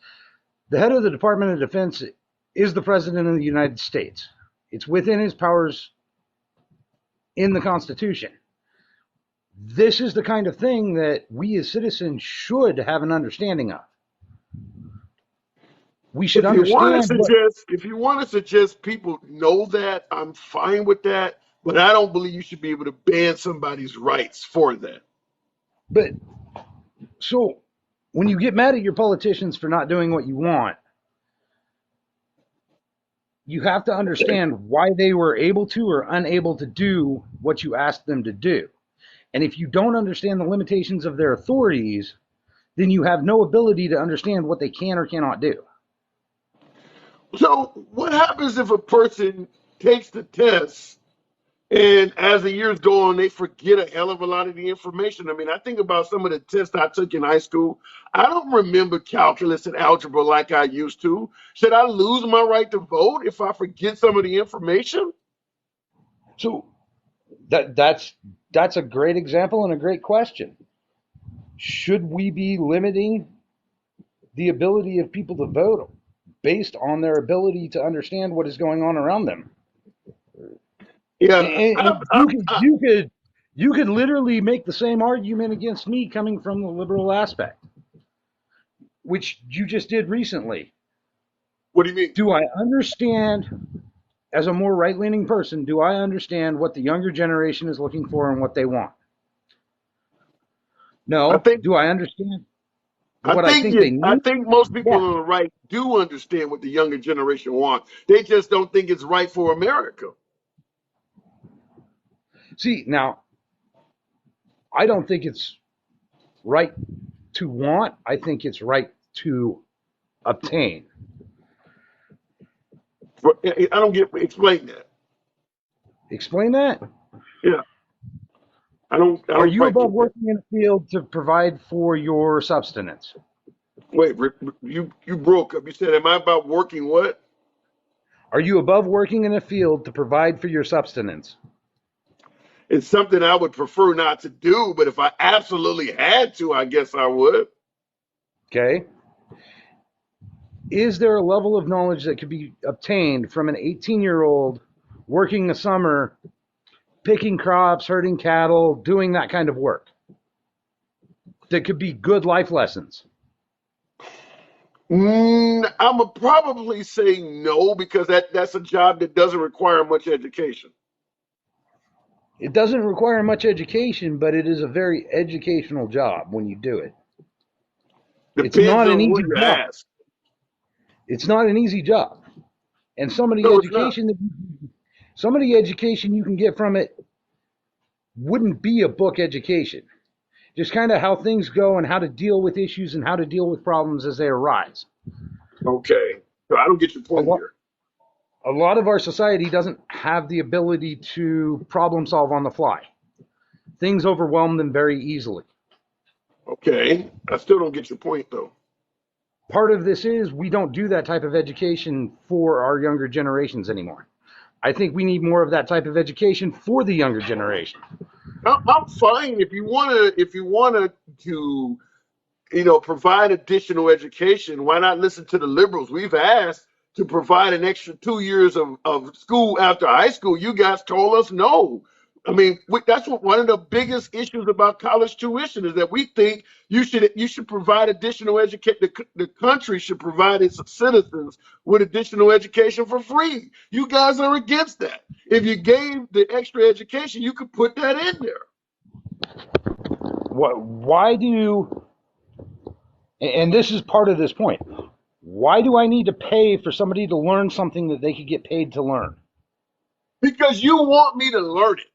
The head of the Department of Defense is the President of the United States. It's within his powers in the Constitution. This is the kind of thing that we as citizens should have an understanding of. We should understand. If you want to suggest people know that, I'm fine with that. But I don't believe you should be able to ban somebody's rights for that. But so when you get mad at your politicians for not doing what you want, you have to understand why they were able to or unable to do what you asked them to do. And if you don't understand the limitations of their authorities, then you have no ability to understand what they can or cannot do. So what happens if a person takes the test and as the years go on, they forget a hell of a lot of the information? I mean, I think about some of the tests I took in high school. I don't remember calculus and algebra like I used to. Should I lose my right to vote if I forget some of the information? So that's a great example and a great question. Should we be limiting the ability of people to vote based on their ability to understand what is going on around them? Yeah, and you could literally make the same argument against me coming from the liberal aspect, which you just did recently. What do you mean? Do I understand, as a more right-leaning person, do I understand what the younger generation is looking for and what they want? No. Do I understand what I think they need? I think most people on the right do understand what the younger generation wants. They just don't think it's right for America. See, now, I don't think it's right to want. I think it's right to obtain. I don't get. Explain that. Explain that? Yeah. I don't Are you above working in a field to provide for your subsistence? Wait, you broke up. You said, am I about working what? Are you above working in a field to provide for your subsistence? It's something I would prefer not to do, but if I absolutely had to, I guess I would. Okay. Is there a level of knowledge that could be obtained from an 18-year-old working a summer, picking crops, herding cattle, doing that kind of work, that could be good life lessons? I'm probably say no, because that's a job that doesn't require much education. It doesn't require much education, but it is a very educational job when you do it. Depends it's not an easy job. Ask. It's not an easy job. And some of the education you can get from it wouldn't be a book education. Just kind of how things go and how to deal with issues and how to deal with problems as they arise. Okay. So I don't get your point here. A lot of our society doesn't have the ability to problem solve on the fly. Things overwhelm them very easily. Okay. I still don't get your point, though. Part of this is we don't do that type of education for our younger generations anymore. I think we need more of that type of education for the younger generation. I'm fine if you want to provide additional education. Why not listen to the liberals? We've asked, to provide an extra 2 years of school after high school. You guys told us no. I mean, that's one of the biggest issues about college tuition is that we think you should provide additional education. The country should provide its citizens with additional education for free. You guys are against that. If you gave the extra education, you could put that in there. Why do, and this is part of this point, why do I need to pay for somebody to learn something that they could get paid to learn? Because you want me to learn it.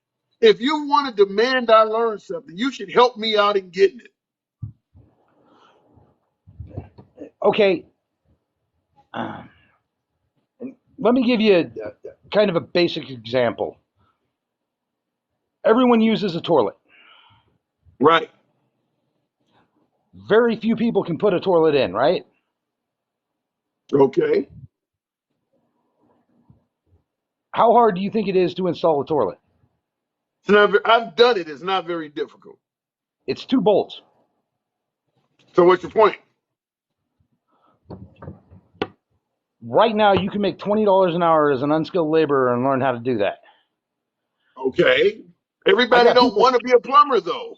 If you want to demand I learn something, you should help me out in getting it. Okay. Let me give you a kind of a basic example. Everyone uses a toilet. Right. Very few people can put a toilet in, right? Okay. How hard do you think it is to install a toilet? I've done it. It's not very difficult. It's 2 bolts. So what's your point? Right now, you can make $20 an hour as an unskilled laborer and learn how to do that. Okay. Everybody don't want to be a plumber, though.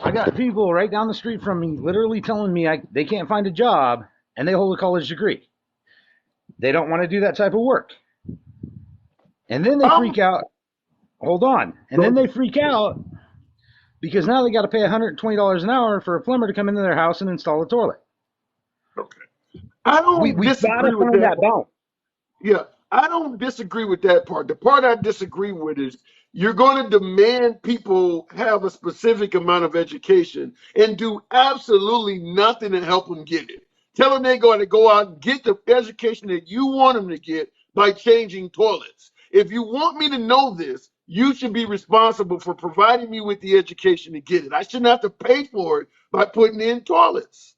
I got people right down the street from me literally telling me they can't find a job, and they hold a college degree. They don't want to do that type of work. And then they freak out. Hold on. And then they freak out because now they got to pay $120 an hour for a plumber to come into their house and install a toilet. Okay. I don't disagree with that balance. Yeah, I don't disagree with that part. The part I disagree with is you're going to demand people have a specific amount of education and do absolutely nothing to help them get it. Tell them they're going to go out and get the education that you want them to get by changing toilets. If you want me to know this, you should be responsible for providing me with the education to get it. I shouldn't have to pay for it by putting in toilets.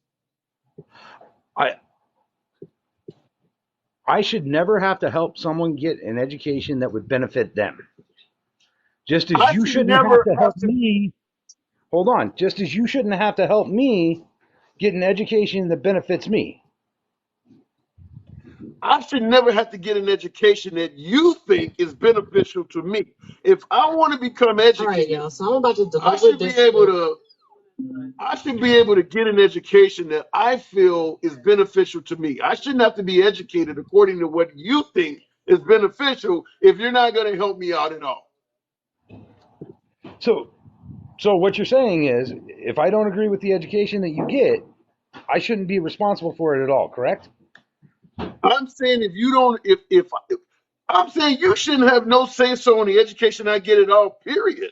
I should never have to help someone get an education that would benefit them. Just as you shouldn't have to help me. Hold on. Just as you shouldn't have to help me get an education that benefits me. I should never have to get an education that you think is beneficial to me. If I want to become educated, I should be able to get an education that I feel is beneficial to me. I shouldn't have to be educated according to what you think is beneficial if you're not going to help me out at all. So what you're saying is, if I don't agree with the education that you get, I shouldn't be responsible for it at all, correct? I'm saying I'm saying you shouldn't have no say so on the education I get at all, period.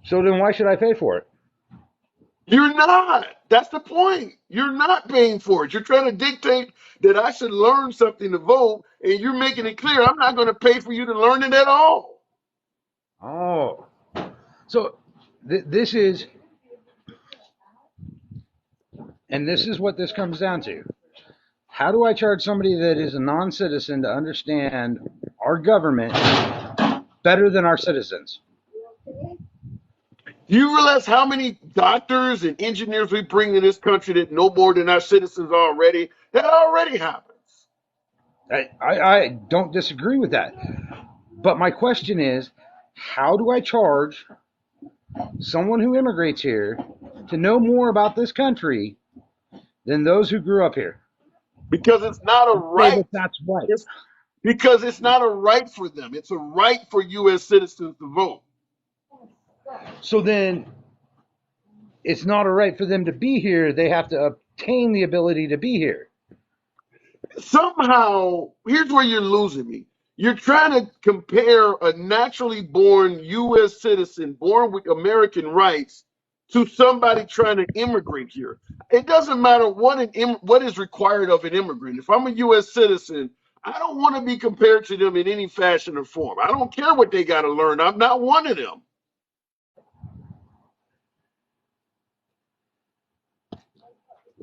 So then why should I pay for it? You're not. That's the point. You're not paying for it. You're trying to dictate that I should learn something to vote, and you're making it clear I'm not going to pay for you to learn it at all. Oh. So this is what this comes down to. How do I charge somebody that is a non-citizen to understand our government better than our citizens? Do you realize how many doctors and engineers we bring to this country that know more than our citizens already? That already happens. I don't disagree with that. But my question is, how do I charge someone who immigrates here to know more about this country than those who grew up here? Because it's not a right. That's right. Because it's not a right for them. It's a right for U.S. citizens to vote. So then it's not a right for them to be here. They have to obtain the ability to be here. Somehow, here's where you're losing me. You're trying to compare a naturally born U.S. citizen born with American rights to somebody trying to immigrate here. It doesn't matter what is required of an immigrant. If I'm a U.S. citizen, I don't want to be compared to them in any fashion or form. I don't care what they got to learn. I'm not one of them.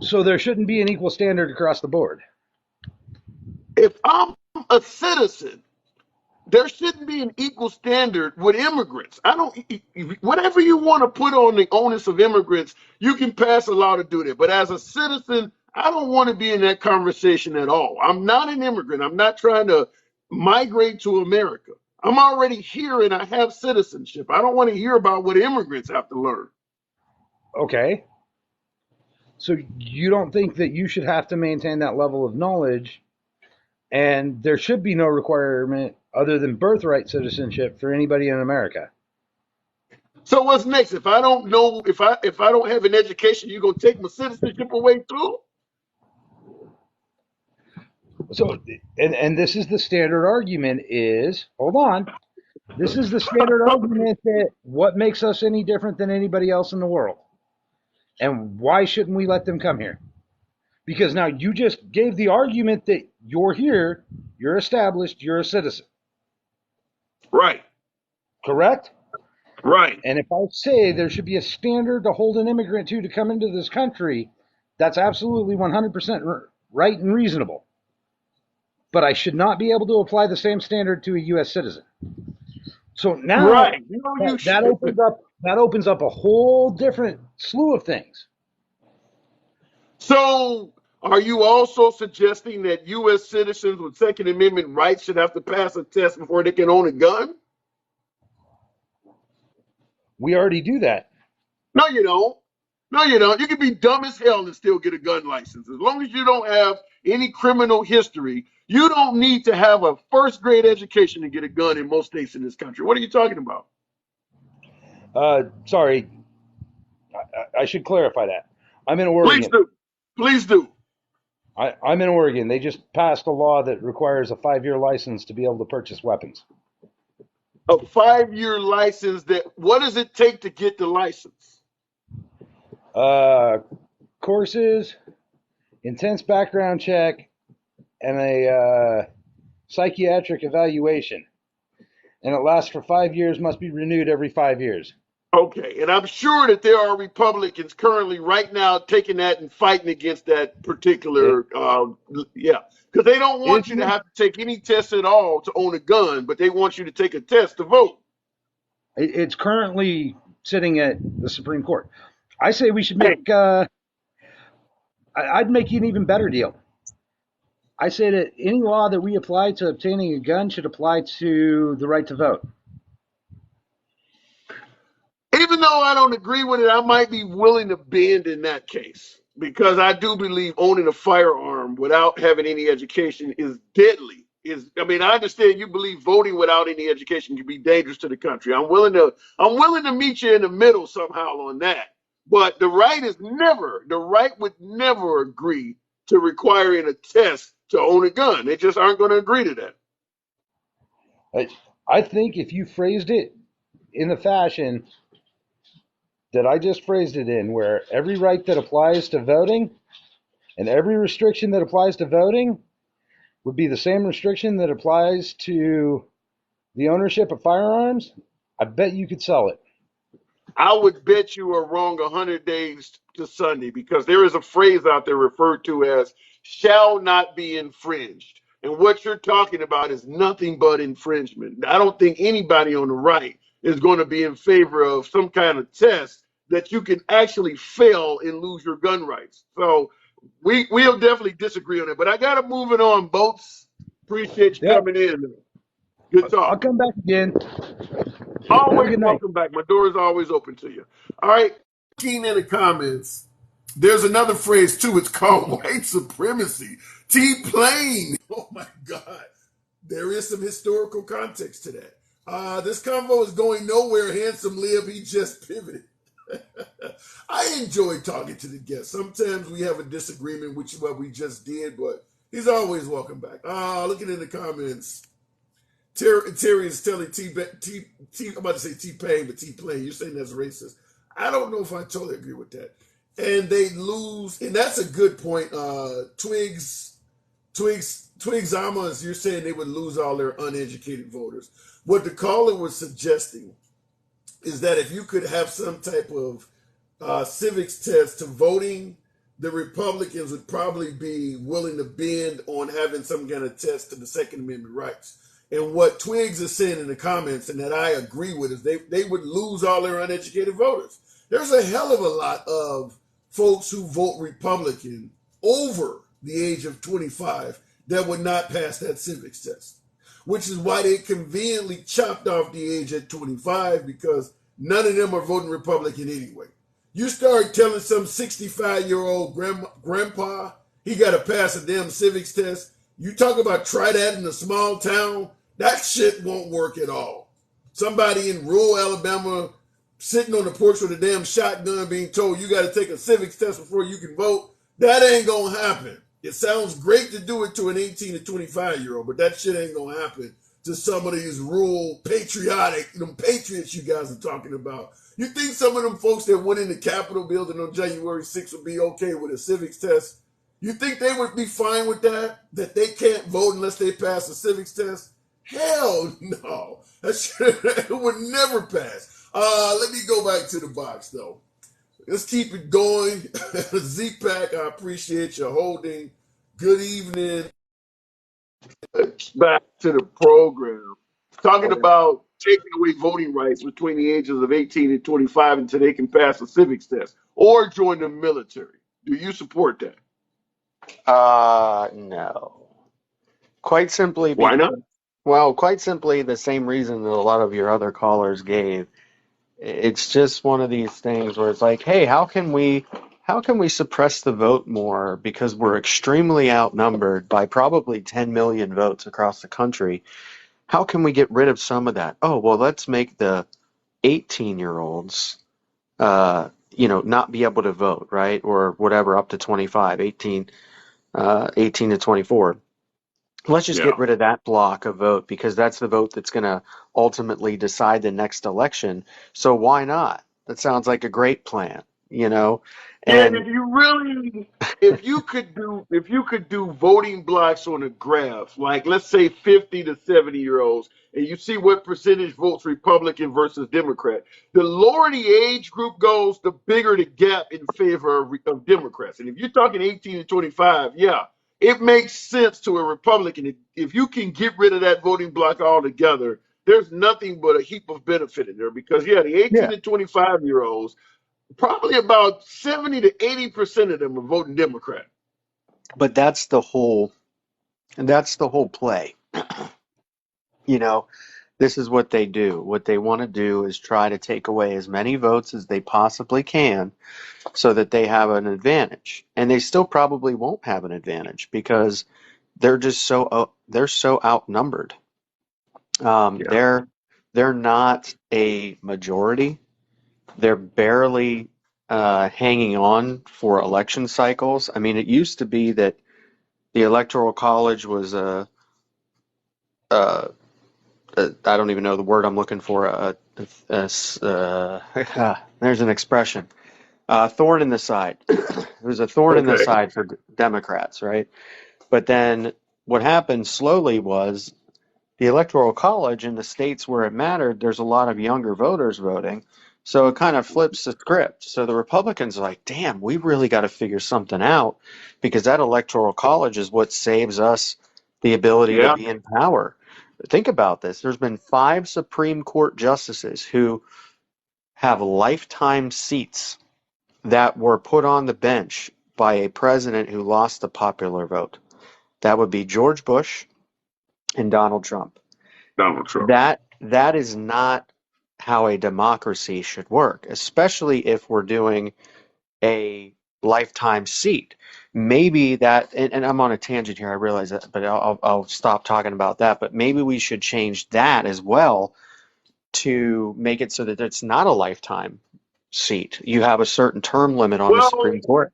So there shouldn't be an equal standard across the board. If I'm a citizen, there shouldn't be an equal standard with immigrants. Whatever you want to put on the onus of immigrants, you can pass a law to do that. But as a citizen, I don't want to be in that conversation at all. I'm not an immigrant. I'm not trying to migrate to America. I'm already here and I have citizenship. I don't want to hear about what immigrants have to learn. Okay. So you don't think that you should have to maintain that level of knowledge, and there should be no requirement other than birthright citizenship for anybody in America? So what's next? If I don't know, if I don't have an education, you gonna take my citizenship away too? So, and this is the standard argument is, hold on, this is the standard argument that what makes us any different than anybody else in the world? And why shouldn't we let them come here? Because now you just gave the argument that you're here, you're established, you're a citizen. Right. Correct? Right. And if I say there should be a standard to hold an immigrant to come into this country, that's absolutely 100% right and reasonable. But I should not be able to apply the same standard to a U.S. citizen. So now right. that opens up a whole different slew of things. So are you also suggesting that U.S. citizens with Second Amendment rights should have to pass a test before they can own a gun? We already do that. No, you don't. No, you don't. You can be dumb as hell and still get a gun license. As long as you don't have any criminal history, you don't need to have a first grade education to get a gun in most states in this country. What are you talking about? Sorry. I should clarify that. I'm in Oregon. Please do. Please do. I'm in Oregon. They just passed a law that requires a 5-year license to be able to purchase weapons. A 5-year license. What does it take to get the license? Courses, intense background check, and a psychiatric evaluation. And it lasts for 5 years, must be renewed every 5 years. Okay, and I'm sure that there are Republicans currently right now taking that and fighting against that particular, because they don't want you to have to take any test at all to own a gun, but they want you to take a test to vote. It's currently sitting at the Supreme Court. I say we should make, I'd make an even better deal. I say that any law that we apply to obtaining a gun should apply to the right to vote. Even though I don't agree with it, I might be willing to bend in that case because I do believe owning a firearm without having any education is deadly. I understand you believe voting without any education can be dangerous to the country. I'm willing to meet you in the middle somehow on that. But the right would never agree to requiring a test to own a gun. They just aren't going to agree to that. I think if you phrased it in the fashion that I just phrased it in, where every right that applies to voting and every restriction that applies to voting would be the same restriction that applies to the ownership of firearms, I bet you could sell it. I would bet you are wrong 100 days to Sunday because there is a phrase out there referred to as shall not be infringed. And what you're talking about is nothing but infringement. I don't think anybody on the right is going to be in favor of some kind of test that you can actually fail and lose your gun rights. So we'll definitely disagree on it. But I got to move it on, Boats. Appreciate you coming in. Good talk. I'll come back again. Always welcome back. My door is always open to you. All right. Keen in the comments. There's another phrase, too. It's called white supremacy. T-plane. Oh, my God. There is some historical context to that. This convo is going nowhere. Handsome Lib, he just pivoted. I enjoy talking to the guests. Sometimes we have a disagreement with what we just did, but he's always welcome back. Looking in the comments. Terry is telling I'm about to say T-Pain, but T-Plane. You're saying that's racist. I don't know if I totally agree with that. And they lose, and that's a good point. Twigs Amas, you're saying they would lose all their uneducated voters. What the caller was suggesting is that if you could have some type of civics test to voting, the Republicans would probably be willing to bend on having some kind of test to the Second Amendment rights. And what Twigs is saying in the comments, and that I agree with, is they would lose all their uneducated voters. There's a hell of a lot of folks who vote Republican over the age of 25 that would not pass that civics test, which is why they conveniently chopped off the age at 25, because none of them are voting Republican anyway. You start telling some 65-year-old grandpa he got to pass a damn civics test. You talk about try that in a small town, that shit won't work at all. Somebody in rural Alabama sitting on the porch with a damn shotgun being told you got to take a civics test before you can vote, that ain't going to happen. It sounds great to do it to an 18 to 25-year-old, but that shit ain't going to happen to some of these rural patriotic, them patriots you guys are talking about. You think some of them folks that went in the Capitol building on January 6th would be okay with a civics test? You think they would be fine with that? That they can't vote unless they pass a civics test? Hell no. That shit would never pass. Let me go back to the box, though. Let's keep it going. Z-Pack, I appreciate your holding. Good evening. Back to the program. Talking about taking away voting rights between the ages of 18 and 25 until they can pass a civics test or join the military. Do you support that? No. Quite simply Why not? well, quite simply the same reason that a lot of your other callers gave. It's just one of these things where it's like, hey, how can we suppress the vote more because we're extremely outnumbered by probably 10 million votes across the country? How can we get rid of some of that? Oh, well, let's make the 18-year-olds not be able to vote, right? Or whatever, up to 25, 18 to 24. Let's just get rid of that block of vote because that's the vote that's going to ultimately decide the next election. So why not? That sounds like a great plan, And And if you could do voting blocks on a graph, like let's say 50 to 70-year-olds, and you see what percentage votes Republican versus Democrat, the lower the age group goes, the bigger the gap in favor of Democrats. And if you're talking 18 to 25, yeah, it makes sense to a Republican. If you can get rid of that voting block altogether, there's nothing but a heap of benefit in there, because the 18 to 25-year-olds, probably about 70 to 80% of them are voting Democrat. but that's the whole play. This is what they do. What they want to do is try to take away as many votes as they possibly can so that they have an advantage. And they still probably won't have an advantage because they're just they're so outnumbered. They're not a majority. They're barely hanging on for election cycles. I mean, it used to be that the Electoral College was I don't even know the word I'm looking for. There's an expression. Thorn in the side. It was a thorn in the side for Democrats, right? But then what happened slowly was the Electoral College in the states where it mattered, there's a lot of younger voters voting. So it kind of flips the script. So the Republicans are like, damn, we really got to figure something out because that Electoral College is what saves us the ability to be in power. Think about this. There's been 5 Supreme Court justices who have lifetime seats that were put on the bench by a president who lost the popular vote. That would be George Bush and Donald Trump. That is not how a democracy should work, especially if we're doing a lifetime seat. Maybe that, and I'm on a tangent here, I realize that, but I'll stop talking about that. But maybe we should change that as well to make it so that it's not a lifetime seat. You have a certain term limit on the Supreme Court.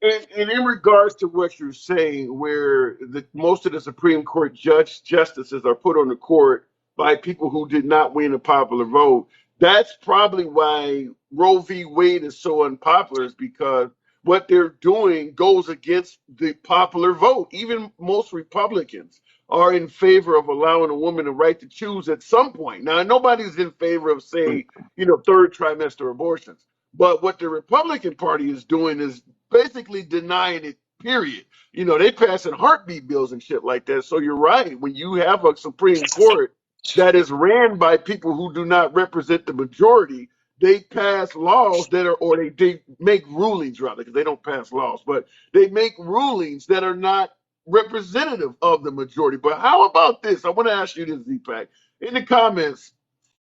And in regards to what you're saying, where most of the Supreme Court justices are put on the court by people who did not win a popular vote, that's probably why Roe v. Wade is so unpopular, is because what they're doing goes against the popular vote. Even most Republicans are in favor of allowing a woman the right to choose at some point. Now, nobody's in favor of, say, third trimester abortions. But what the Republican Party is doing is basically denying it, period. They passing heartbeat bills and shit like that. So you're right. When you have a Supreme Court that is ran by people who do not represent the majority, they pass laws that are, or they make rulings rather, because they don't pass laws, but they make rulings that are not representative of the majority. But how about this? I want to ask you this, Deepak. In the comments,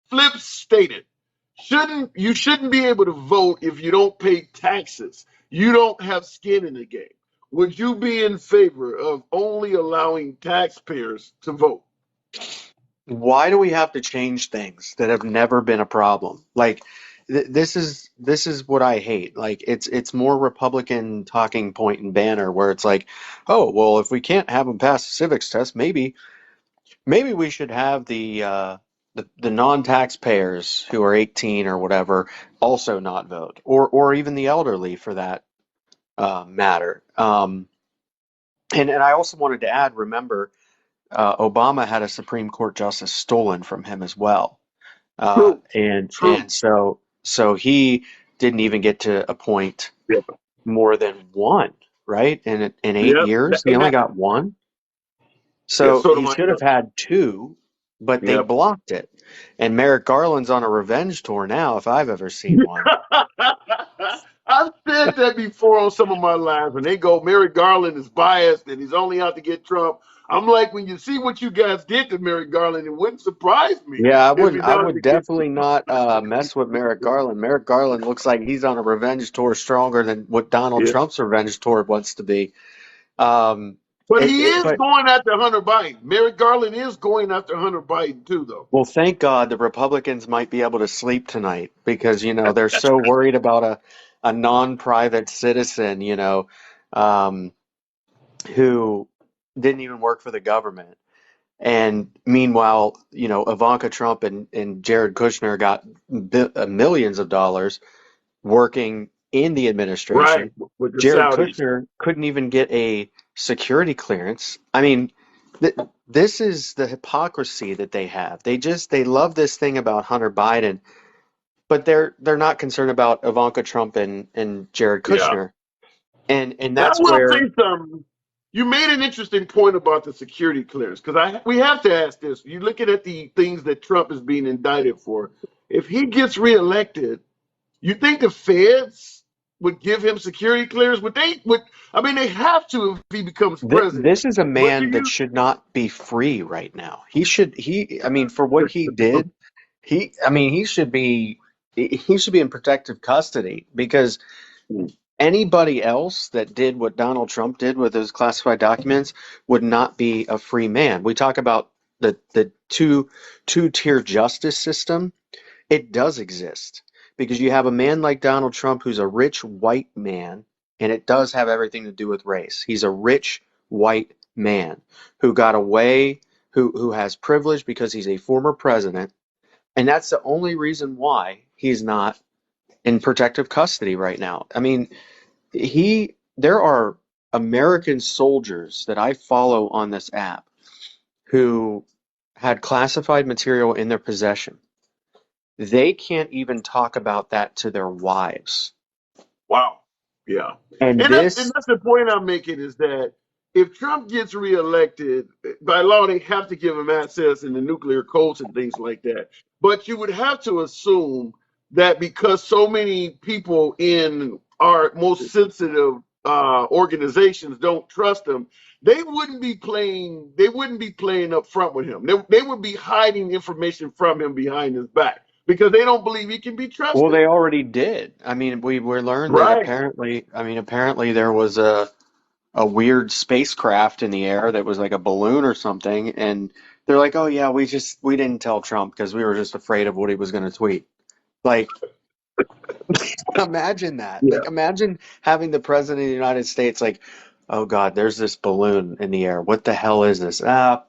Flip stated, shouldn't be able to vote if you don't pay taxes. You don't have skin in the game. Would you be in favor of only allowing taxpayers to vote? Why do we have to change things that have never been a problem? Like this is what I hate. Like it's more Republican talking point and banner where it's like, oh well, if we can't have them pass the civics test, maybe we should have the non-taxpayers who are 18 or whatever also not vote, or even the elderly for that matter. And I also wanted to add, remember, Obama had a Supreme Court justice stolen from him as well. True, And true. so he didn't even get to appoint Yeah, more than one, right? In eight yeah. years, he only got one. Yeah. So So do he I. should have had two, but they Yep. blocked it. And Merrick Garland's on a revenge tour now, if I've ever seen one. I've said that before on some of my lives, and they go, Merrick Garland is biased and he's only out to get Trump. I'm like, when you see what you guys did to Merrick Garland, it wouldn't surprise me Yeah, if he's I out would to get. definitely not mess with Merrick Garland. Merrick Garland looks like he's on a revenge tour stronger than what Donald Yeah. Trump's revenge tour wants to be. Um, But it, he it, is but going after Hunter Biden. Merrick Garland is going after Hunter Biden too, though. Well, thank God the Republicans might be able to sleep tonight because, they're so worried about a non-private citizen, um, who didn't even work for the government. And meanwhile, Ivanka Trump and Jared Kushner got millions of dollars working in the Right, administration. with the Jared Saudis. Kushner couldn't even get a security clearance. I mean, th this is the hypocrisy that they have. They love this thing about Hunter Biden, but they're not concerned about Ivanka Trump and Jared Yeah. Kushner. And And I that's will where say something. You made an interesting point about the security clearance because we have to ask this. You're looking at the things that Trump is being indicted for. If he gets reelected, you think the feds would give him security clearance? Would they? Would I mean they have to if he becomes president? this is a But do man that you? should not be free right now. I mean, for what he did, he should be in protective custody because anybody else that did what Donald Trump did with those classified documents would not be a free man. We talk about the two-tier justice system. It does exist because you have a man like Donald Trump who's a rich white man, and it does have everything to do with race. He's a rich white man who got away, who has privilege because he's a former president, and that's the only reason why he's not in protective custody right now. I mean, there are American soldiers that I follow on this app who had classified material in their possession. They can't even talk about that to their wives. Wow. Yeah. And And this, that's the point I'm making is that if Trump gets reelected, by law they have to give him access in the nuclear codes and things like that. But you would have to assume that because so many people in our most sensitive organizations don't trust him, they wouldn't be playing up front with him. They would be hiding information from him behind his back because they don't believe he can be well, trusted. they already did. I mean, we learned that Right. apparently there was a weird spacecraft in the air that was like a balloon or something, and they're like, "Oh yeah, we didn't tell Trump because we were just afraid of what he was going to tweet." Like, imagine that. Yeah. Like, imagine having the president of the United States like, "Oh God, there's this balloon in the air. What the hell is this?"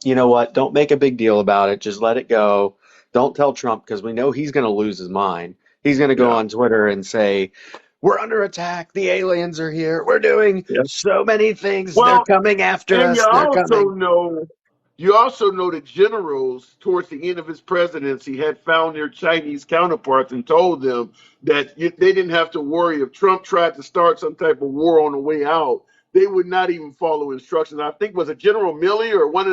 You know what? Don't make a big deal about it. Just let it go. Don't tell Trump because we know he's going to lose his mind. He's going to go Yeah. on Twitter and say, "We're under attack. The aliens are here. We're doing Yeah. so many things. They're Well, coming after and us. They're coming." you also know that generals towards the end of his presidency had found their Chinese counterparts and told them that they didn't have to worry if Trump tried to start some type of war on the way out. They would not even follow instructions. I think was it General Milley or one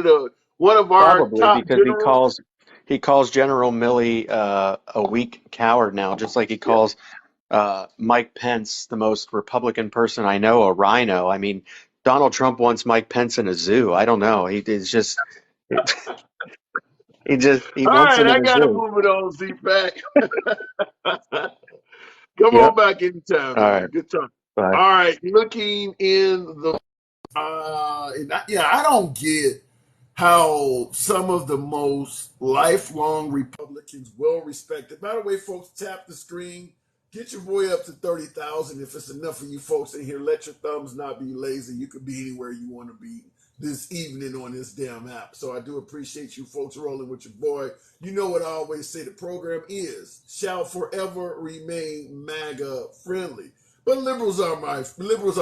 of our Probably top because generals. he calls General Milley a weak coward now, just like he calls Mike Pence, the most Republican person I know, a rhino. I mean, Donald Trump wants Mike Pence in a zoo. I don't know. He's just he All wants right, him in I a got to zoo. move it on, Z-Pack. Come on Yep. back anytime, All man. right. Good talk. Bye. All right, looking in the I don't get how some of the most lifelong Republicans, well respected. By the way, folks, tap the screen. Get your boy up to 30,000. If it's enough of you folks in here, let your thumbs not be lazy. You could be anywhere you want to be this evening on this damn app. So I do appreciate you folks rolling with your boy. You know what I always say, the program shall forever remain MAGA friendly. But liberals are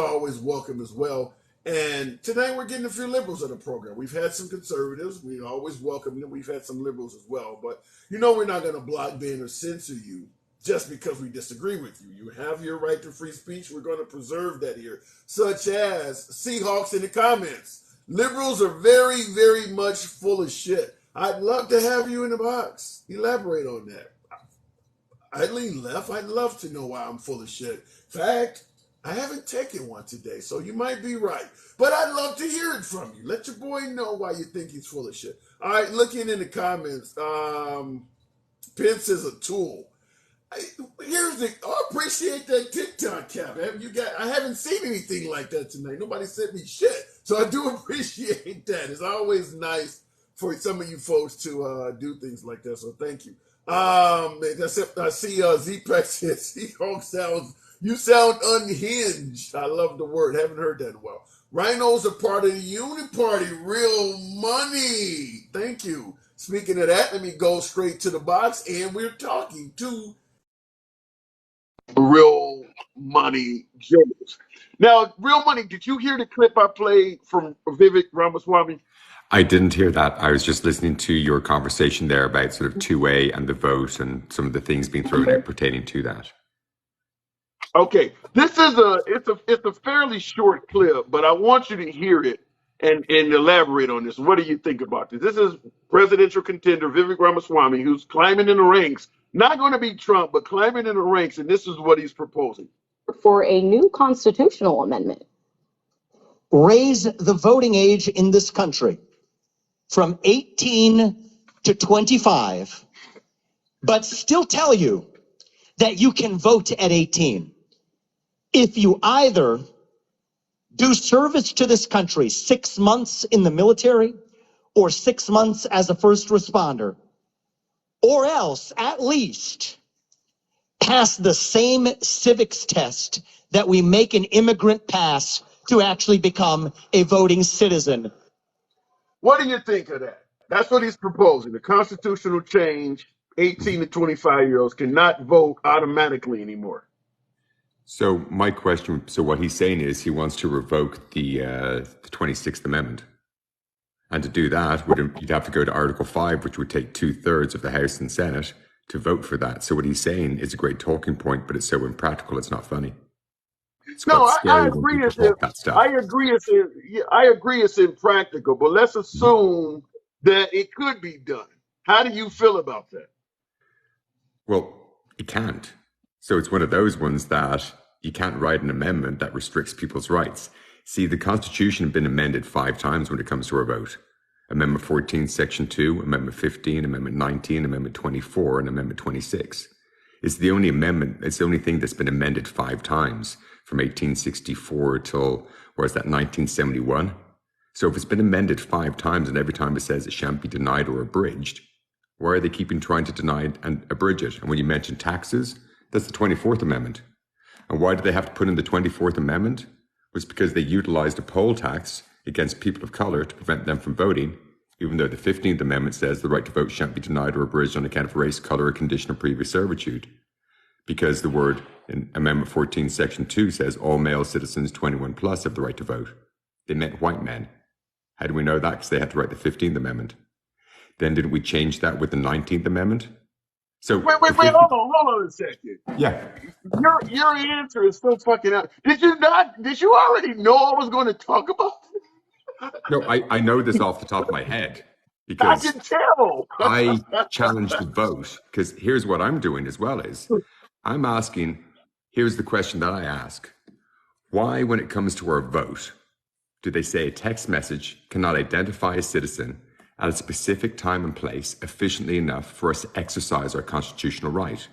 always welcome as well. And tonight we're getting a few liberals on the program. We've had some conservatives. We always welcome them. We've had some liberals as well. But we're not going to block, ban, or censor you just because we disagree with you. You have your right to free speech. We're going to preserve that here. Such as Seahawks in the comments. Liberals are very, very much full of shit. I'd love to have you in the box. Elaborate on that. I lean left. I'd love to know why I'm full of shit. Fact, I haven't taken one today, so you might be right. But I'd love to hear it from you. Let your boy know why you think he's full of shit. All right, looking in the comments, Pence is a tool. I appreciate that TikTok cap. I haven't seen anything like that tonight. Nobody sent me shit. So I do appreciate that. It's always nice for some of you folks to do things like that. So thank you. I see Z-Pack says you sound unhinged. I love the word. Haven't heard that in a while. Rhinos are part of the Unity Party. Real money. Thank you. Speaking of that, let me go straight to the box, and we're talking to Real Money Jones. Now, Real Money, did you hear the clip I played from Vivek Ramaswamy? I didn't hear that. I was just listening to your conversation there about sort of 2A and the vote and some of the things being thrown out pertaining to that. Okay, this is it's a fairly short clip, but I want you to hear it and elaborate on this. What do you think about this? This is presidential contender Vivek Ramaswamy, who's climbing in the ranks, not going to be Trump, but climbing in the ranks, and this is what he's proposing. For a new constitutional amendment. Raise the voting age in this country from 18 to 25, but still tell you that you can vote at 18 if you either do service to this country 6 months in the military or 6 months as a first responder, or else at least pass the same civics test that we make an immigrant pass to actually become a voting citizen. What do you think of that? That's what he's proposing, a constitutional change. 18 to 25-year-olds cannot vote automatically anymore. So my question, so what he's saying is he wants to revoke the 26th Amendment. And to do that, you'd have to go to Article 5, which would take 2/3 of the House and Senate to vote for that. So what he's saying is a great talking point, but it's so impractical, it's not funny. I agree. I agree. It's impractical, but let's assume that it could be done. How do you feel about that? Well, it can't. So it's one of those ones that you can't write an amendment that restricts people's rights. See, the Constitution has been amended 5 times when it comes to our vote. Amendment 14, Section 2, Amendment 15, Amendment 19, Amendment 24, and Amendment 26. It's the only thing that's been amended 5 times from 1864 till, 1971. So if it's been amended 5 times and every time it says it shan't be denied or abridged, why are they trying to deny and abridge it? And when you mention taxes, that's the 24th Amendment. And why did they have to put in the 24th Amendment? It was because they utilized a poll tax against people of color to prevent them from voting, even though the 15th Amendment says the right to vote shan't be denied or abridged on account of race, color, or condition of previous servitude. Because the word in Amendment 14, Section 2 says all male citizens 21 plus have the right to vote. They meant white men. How do we know that? Because they had to write the 15th Amendment. Then didn't we change that with the 19th Amendment? So wait, hold on a second. Yeah. Your answer is so fucking out. Did you already know I was going to talk about this? No, I know this off the top of my head Because I can tell. I challenge the vote, because here's what I'm doing as well is I'm asking, here's the question that I ask. Why, when it comes to our vote, do they say a text message cannot identify a citizen at a specific time and place efficiently enough for us to exercise our constitutional right?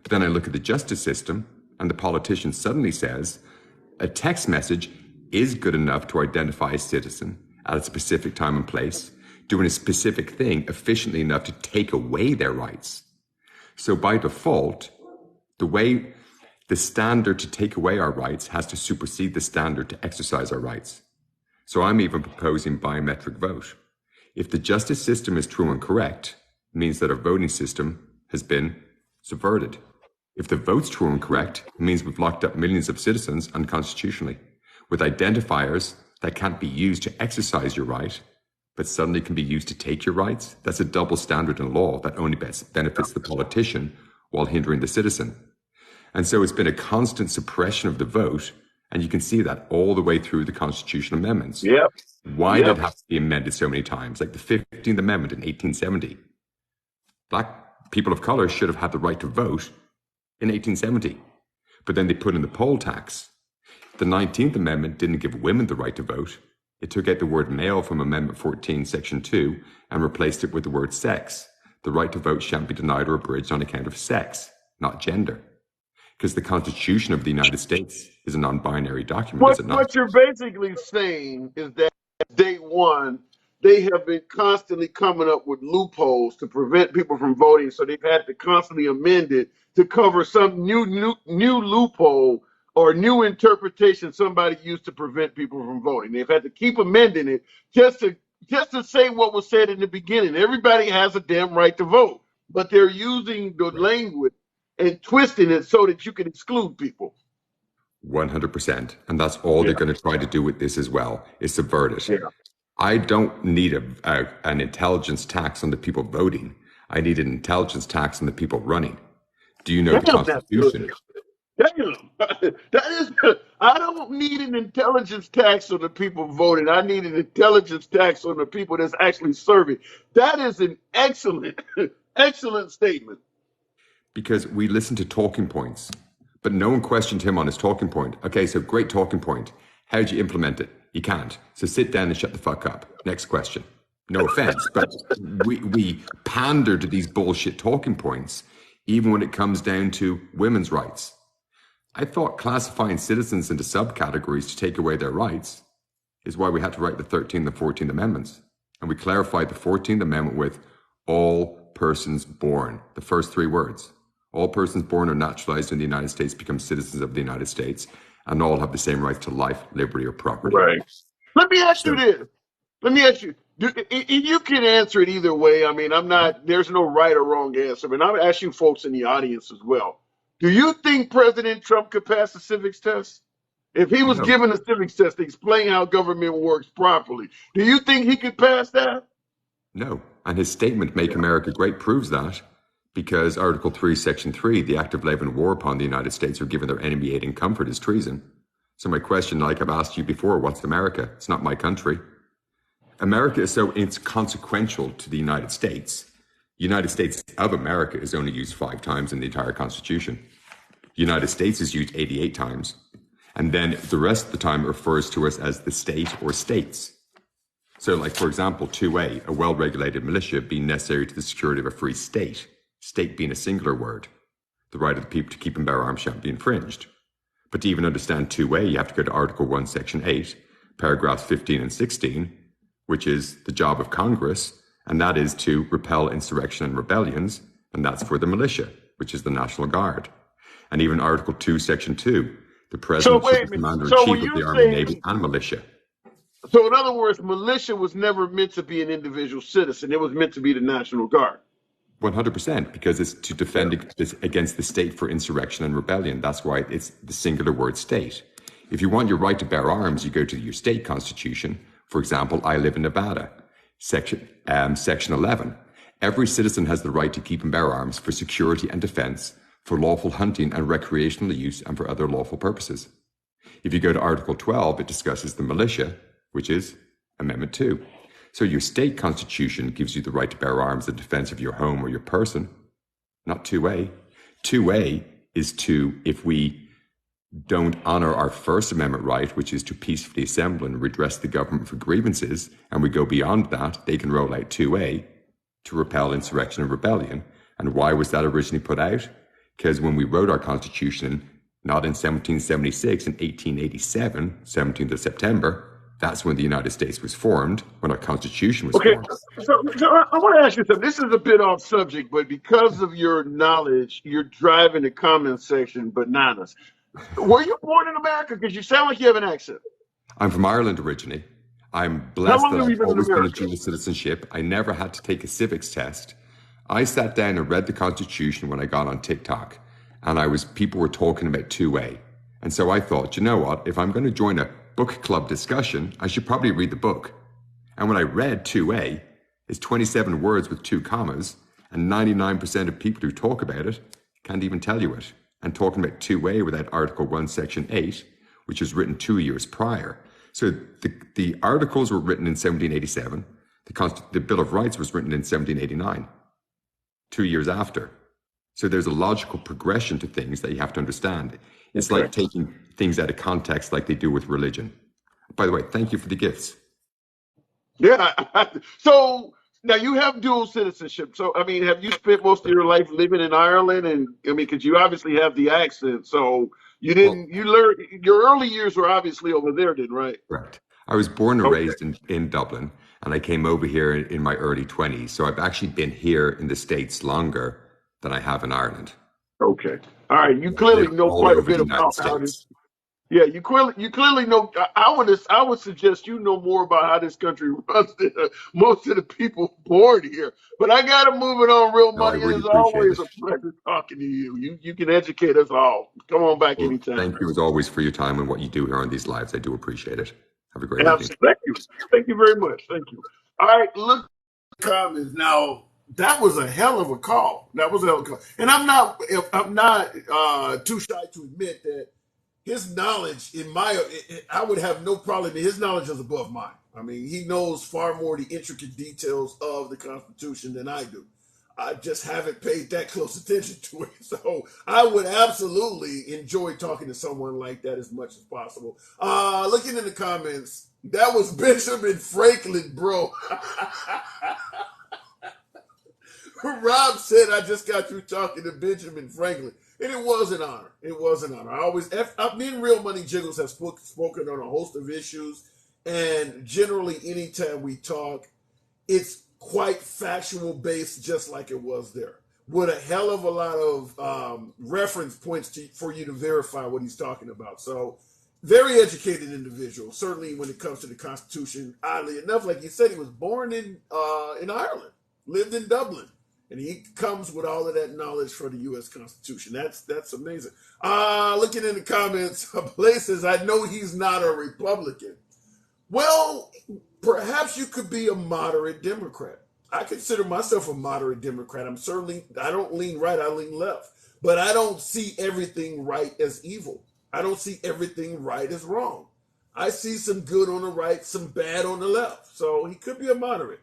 But then I look at the justice system and the politician suddenly says a text message is good enough to identify a citizen at a specific time and place, doing a specific thing efficiently enough to take away their rights. So by default, the standard to take away our rights has to supersede the standard to exercise our rights. So I'm even proposing biometric vote. If the justice system is true and correct, it means that our voting system has been subverted. If the vote's true and correct, it means we've locked up millions of citizens unconstitutionally with identifiers that can't be used to exercise your right, but suddenly can be used to take your rights. That's a double standard in law that only benefits the politician while hindering the citizen. And so it's been a constant suppression of the vote, and you can see that all the way through the constitutional amendments. Yep. Why did it have to be amended so many times? Like the 15th Amendment in 1870. Black people of color should have had the right to vote in 1870. But then they put in the poll tax. The 19th Amendment didn't give women the right to vote. It took out the word male from Amendment 14, Section 2, and replaced it with the word sex. The right to vote shan't be denied or abridged on account of sex, not gender. Because the Constitution of the United States is a non-binary document, is it not? What you're basically saying is that day one, they have been constantly coming up with loopholes to prevent people from voting. So they've had to constantly amend it to cover some new loophole or new interpretation somebody used to prevent people from voting. They've had to keep amending it just to say what was said in the beginning. Everybody has a damn right to vote, but they're using the language and twisting it so that you can exclude people. 100%. And that's all they're going to try to do with this as well, is subvert it. Yeah. I don't need an intelligence tax on the people voting. I need an intelligence tax on the people running. Do you know the Constitution? Damn. I don't need an intelligence tax on the people voting. I need an intelligence tax on the people that's actually serving. That is an excellent, excellent statement. Because we listen to talking points, but no one questioned him on his talking point. Okay, so great talking point. How'd you implement it? You can't. So sit down and shut the fuck up. Next question. No offense, but we pander to these bullshit talking points, even when it comes down to women's rights. I thought classifying citizens into subcategories to take away their rights is why we had to write the 13th and 14th Amendments. And we clarified the 14th Amendment with all persons born, the first three words. All persons born or naturalized in the United States become citizens of the United States, and all have the same rights to life, liberty, or property. Right. Let me ask you this. Let me ask you. You can answer it either way. I mean, there's no right or wrong answer, but I'm asking folks in the audience as well. Do you think President Trump could pass the civics test? If he was given a civics test to explain how government works properly, do you think he could pass that? No. And his statement, Make America Great, proves that, because Article 3, Section 3, the act of levying war upon the United States or giving their enemy aid and comfort is treason. So my question, like I've asked you before, what's America? It's not my country. America is so inconsequential to the United States. United States of America is only used 5 times in the entire Constitution. United States is used 88 times. And then the rest of the time it refers to us as the state or states. So like, for example, 2A, a well-regulated militia being necessary to the security of a free state. State being a singular word. The right of the people to keep and bear arms shan't be infringed. But to even understand 2A, you have to go to Article 1, Section 8, paragraphs 15 and 16, which is the job of Congress, and that is to repel insurrection and rebellions, and that's for the militia, which is the National Guard. And even Article 2, Section 2, the President is the Commander-in-Chief of the Army, Navy, and militia. So in other words, militia was never meant to be an individual citizen. It was meant to be the National Guard. 100%, because it's to defend against the state for insurrection and rebellion. That's why it's the singular word state. If you want your right to bear arms, you go to your state constitution. For example, I live in Nevada. Section 11. Every citizen has the right to keep and bear arms for security and defense, for lawful hunting and recreational use, and for other lawful purposes. If you go to Article 12, it discusses the militia, which is Amendment 2. So your state constitution gives you the right to bear arms in defense of your home or your person, not 2A. 2A is to, if we don't honor our First Amendment right, which is to peacefully assemble and redress the government for grievances, and we go beyond that, they can roll out 2A to repel insurrection and rebellion. And why was that originally put out? Because when we wrote our Constitution, not in 1776, in 1887, 17th of September, that's when the United States was formed, when our Constitution was formed. So I want to ask you something. This is a bit off subject, but because of your knowledge, you're driving the comment section bananas. Were you born in America? Because you sound like you have an accent. I'm from Ireland originally. I'm blessed that I've always been a dual citizenship. I never had to take a civics test. I sat down and read the Constitution when I got on TikTok, and people were talking about 2A. And so I thought, you know what? If I'm going to join a book club discussion, I should probably read the book. And when I read 2A, it's 27 words with 2 commas, and 99% of people who talk about it can't even tell you it. And talking about 2A without Article 1, Section 8, which was written 2 years prior. So the articles were written in 1787. The Bill of Rights was written in 1789, 2 years after. So there's a logical progression to things that you have to understand. It's like taking things out of context like they do with religion. By the way, thank you for the gifts. Yeah. So now you have dual citizenship. So, I mean, have you spent most of your life living in Ireland? And I mean, because you obviously have the accent. So you learned, your early years were obviously over there then, right? Correct. I was born and raised in Dublin, and I came over here in my early 20s. So I've actually been here in the States longer than I have in Ireland. Okay. All right. You clearly know quite a bit about how this. Yeah, you clearly know. I would suggest you know more about how this country runs than most of the people born here. But I got to move it on. Real money. It is always a pleasure talking to you. You can educate us all. Come on back anytime. Thank you as always for your time and what you do here on these lives. I do appreciate it. Have a great evening. Thank you. Thank you very much. Thank you. All right, look at the comments now. That was a hell of a call. That was a hell of a call. And I'm not too shy to admit that his knowledge, I would have no problem. His knowledge is above mine. I mean, he knows far more the intricate details of the Constitution than I do. I just haven't paid that close attention to it. So I would absolutely enjoy talking to someone like that as much as possible. Looking in the comments, that was Benjamin Franklin, bro. Rob said, I just got through talking to Benjamin Franklin. And it was an honor. It was an honor. Me and Real Money Jiggles have spoken on a host of issues. And generally, anytime we talk, it's quite factual based, just like it was there. With a hell of a lot of reference points for you to verify what he's talking about. So, very educated individual, certainly when it comes to the Constitution. Oddly enough, like you said, he was born in Ireland, lived in Dublin. And he comes with all of that knowledge for the U.S. Constitution. That's amazing. Looking in the comments, Blaze says, I know he's not a Republican. Well, perhaps you could be a moderate Democrat. I consider myself a moderate Democrat. I don't lean right, I lean left. But I don't see everything right as evil. I don't see everything right as wrong. I see some good on the right, some bad on the left. So he could be a moderate.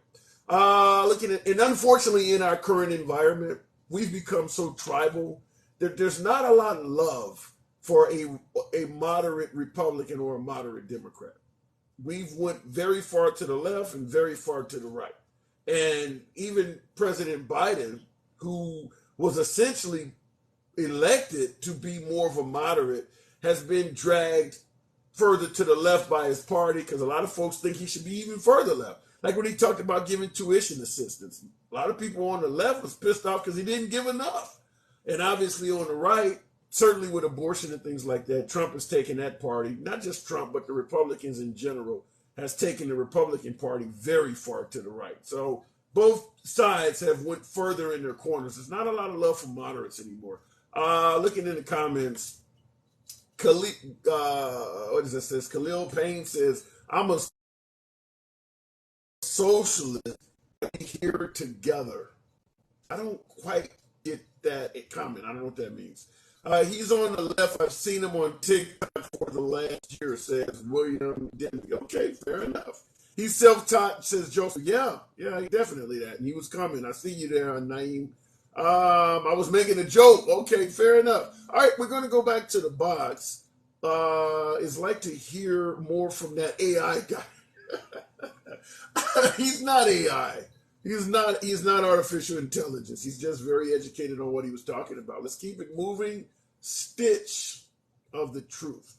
And unfortunately, in our current environment, we've become so tribal that there's not a lot of love for a moderate Republican or a moderate Democrat. We've went very far to the left and very far to the right. And even President Biden, who was essentially elected to be more of a moderate, has been dragged further to the left by his party because a lot of folks think he should be even further left. Like when he talked about giving tuition assistance. A lot of people on the left was pissed off because he didn't give enough. And obviously on the right, certainly with abortion and things like that, Trump has taken that party, not just Trump, but the Republicans in general, has taken the Republican Party very far to the right. So both sides have went further in their corners. There's not a lot of love for moderates anymore. Looking in the comments, Khalil Payne says, I'm a socialist here together. I don't quite get that comment. I don't know what that means. He's on the left. I've seen him on TikTok for the last year, says William Denby. Okay, fair enough. He's self-taught, says Joseph. Yeah, definitely that. And he was coming. I see you there, Naeem. I was making a joke. Okay, fair enough. All right, we're going to go back to the box. It's like to hear more from that AI guy. He's not AI. He's not artificial intelligence. He's just very educated on what he was talking about. Let's keep it moving. Stitch of the truth.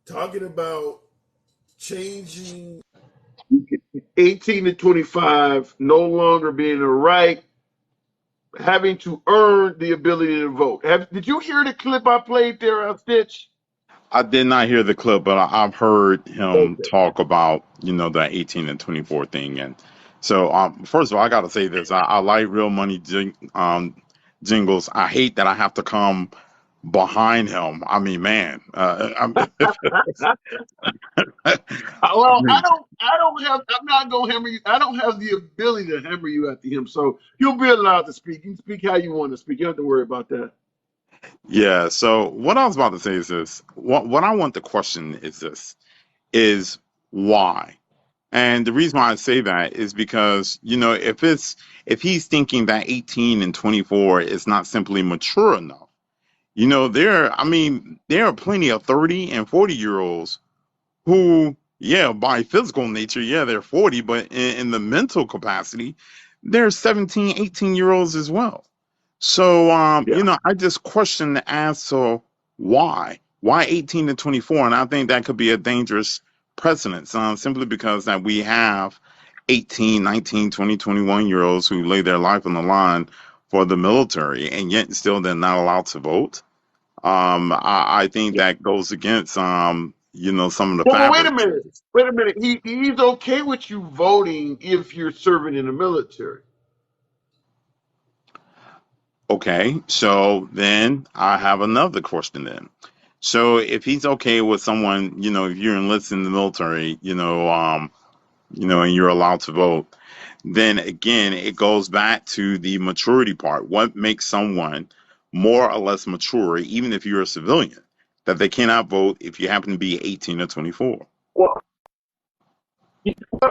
Talking about changing 18 to 25, no longer being a right, having to earn the ability to vote. Did you hear the clip I played there, Stitch? I did not hear the clip, but I've heard him Okay. talk about, the 18 and 24 thing. And so, first of all, I got to say this. I like real money jingles. I hate that I have to come behind him. I mean, man. Well, I'm not going to hammer you. I don't have the ability to hammer you after him. So you'll be allowed to speak. You can speak how you want to speak. You don't have to worry about that. Yeah. So what I was about to say is this. What I want to question is this, is why? And the reason why I say that is because, if he's thinking that 18 and 24 is not simply mature enough, there are plenty of 30 and 40-year-olds who, yeah, by physical nature, yeah, they're 40, but in the mental capacity, they're 17, 18-year-olds as well. So, I just question as to why 18 to 24, and I think that could be a dangerous precedent, simply because that we have 18, 19, 20, 21-year-olds who lay their life on the line for the military, and yet still they're not allowed to vote. I think that goes against, some of the Well, wait a fabric. minute. Wait a minute. He's okay with you voting if you're serving in the military. Okay, so then I have another question then. So if he's okay with someone, if you're enlisted in the military, and you're allowed to vote, then again, it goes back to the maturity part. What makes someone more or less mature, even if you're a civilian, that they cannot vote if you happen to be 18 or 24? Well,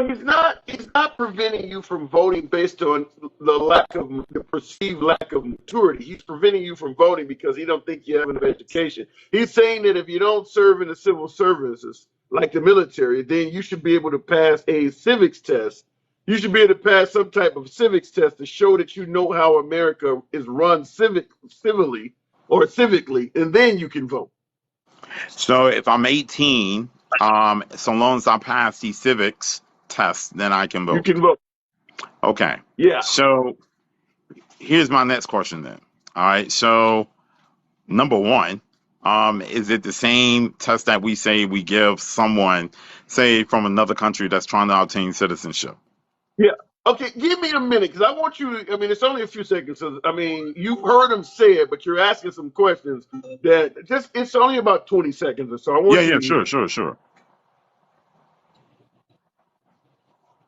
he's not preventing you from voting based on the perceived lack of maturity. He's preventing you from voting because he don't think you have enough education. He's saying that if you don't serve in the civil services like the military, then you should be able to pass a civics test. You should be able to pass some type of civics test to show that you know how America is run civilly or civically, and then you can vote. So if I'm 18, so long as I pass the civics test, then I can You vote. can vote. Okay. Yeah. So here's my next question then. All right. So number one, is it the same test that we say we give someone, say from another country that's trying to obtain citizenship? Yeah. Okay, give me a minute because I want you to. I mean, it's only a few seconds. So, I mean, you've heard him say it, but you're asking some questions that it's only about 20 seconds or so. I Yeah, want you yeah, to hear. sure.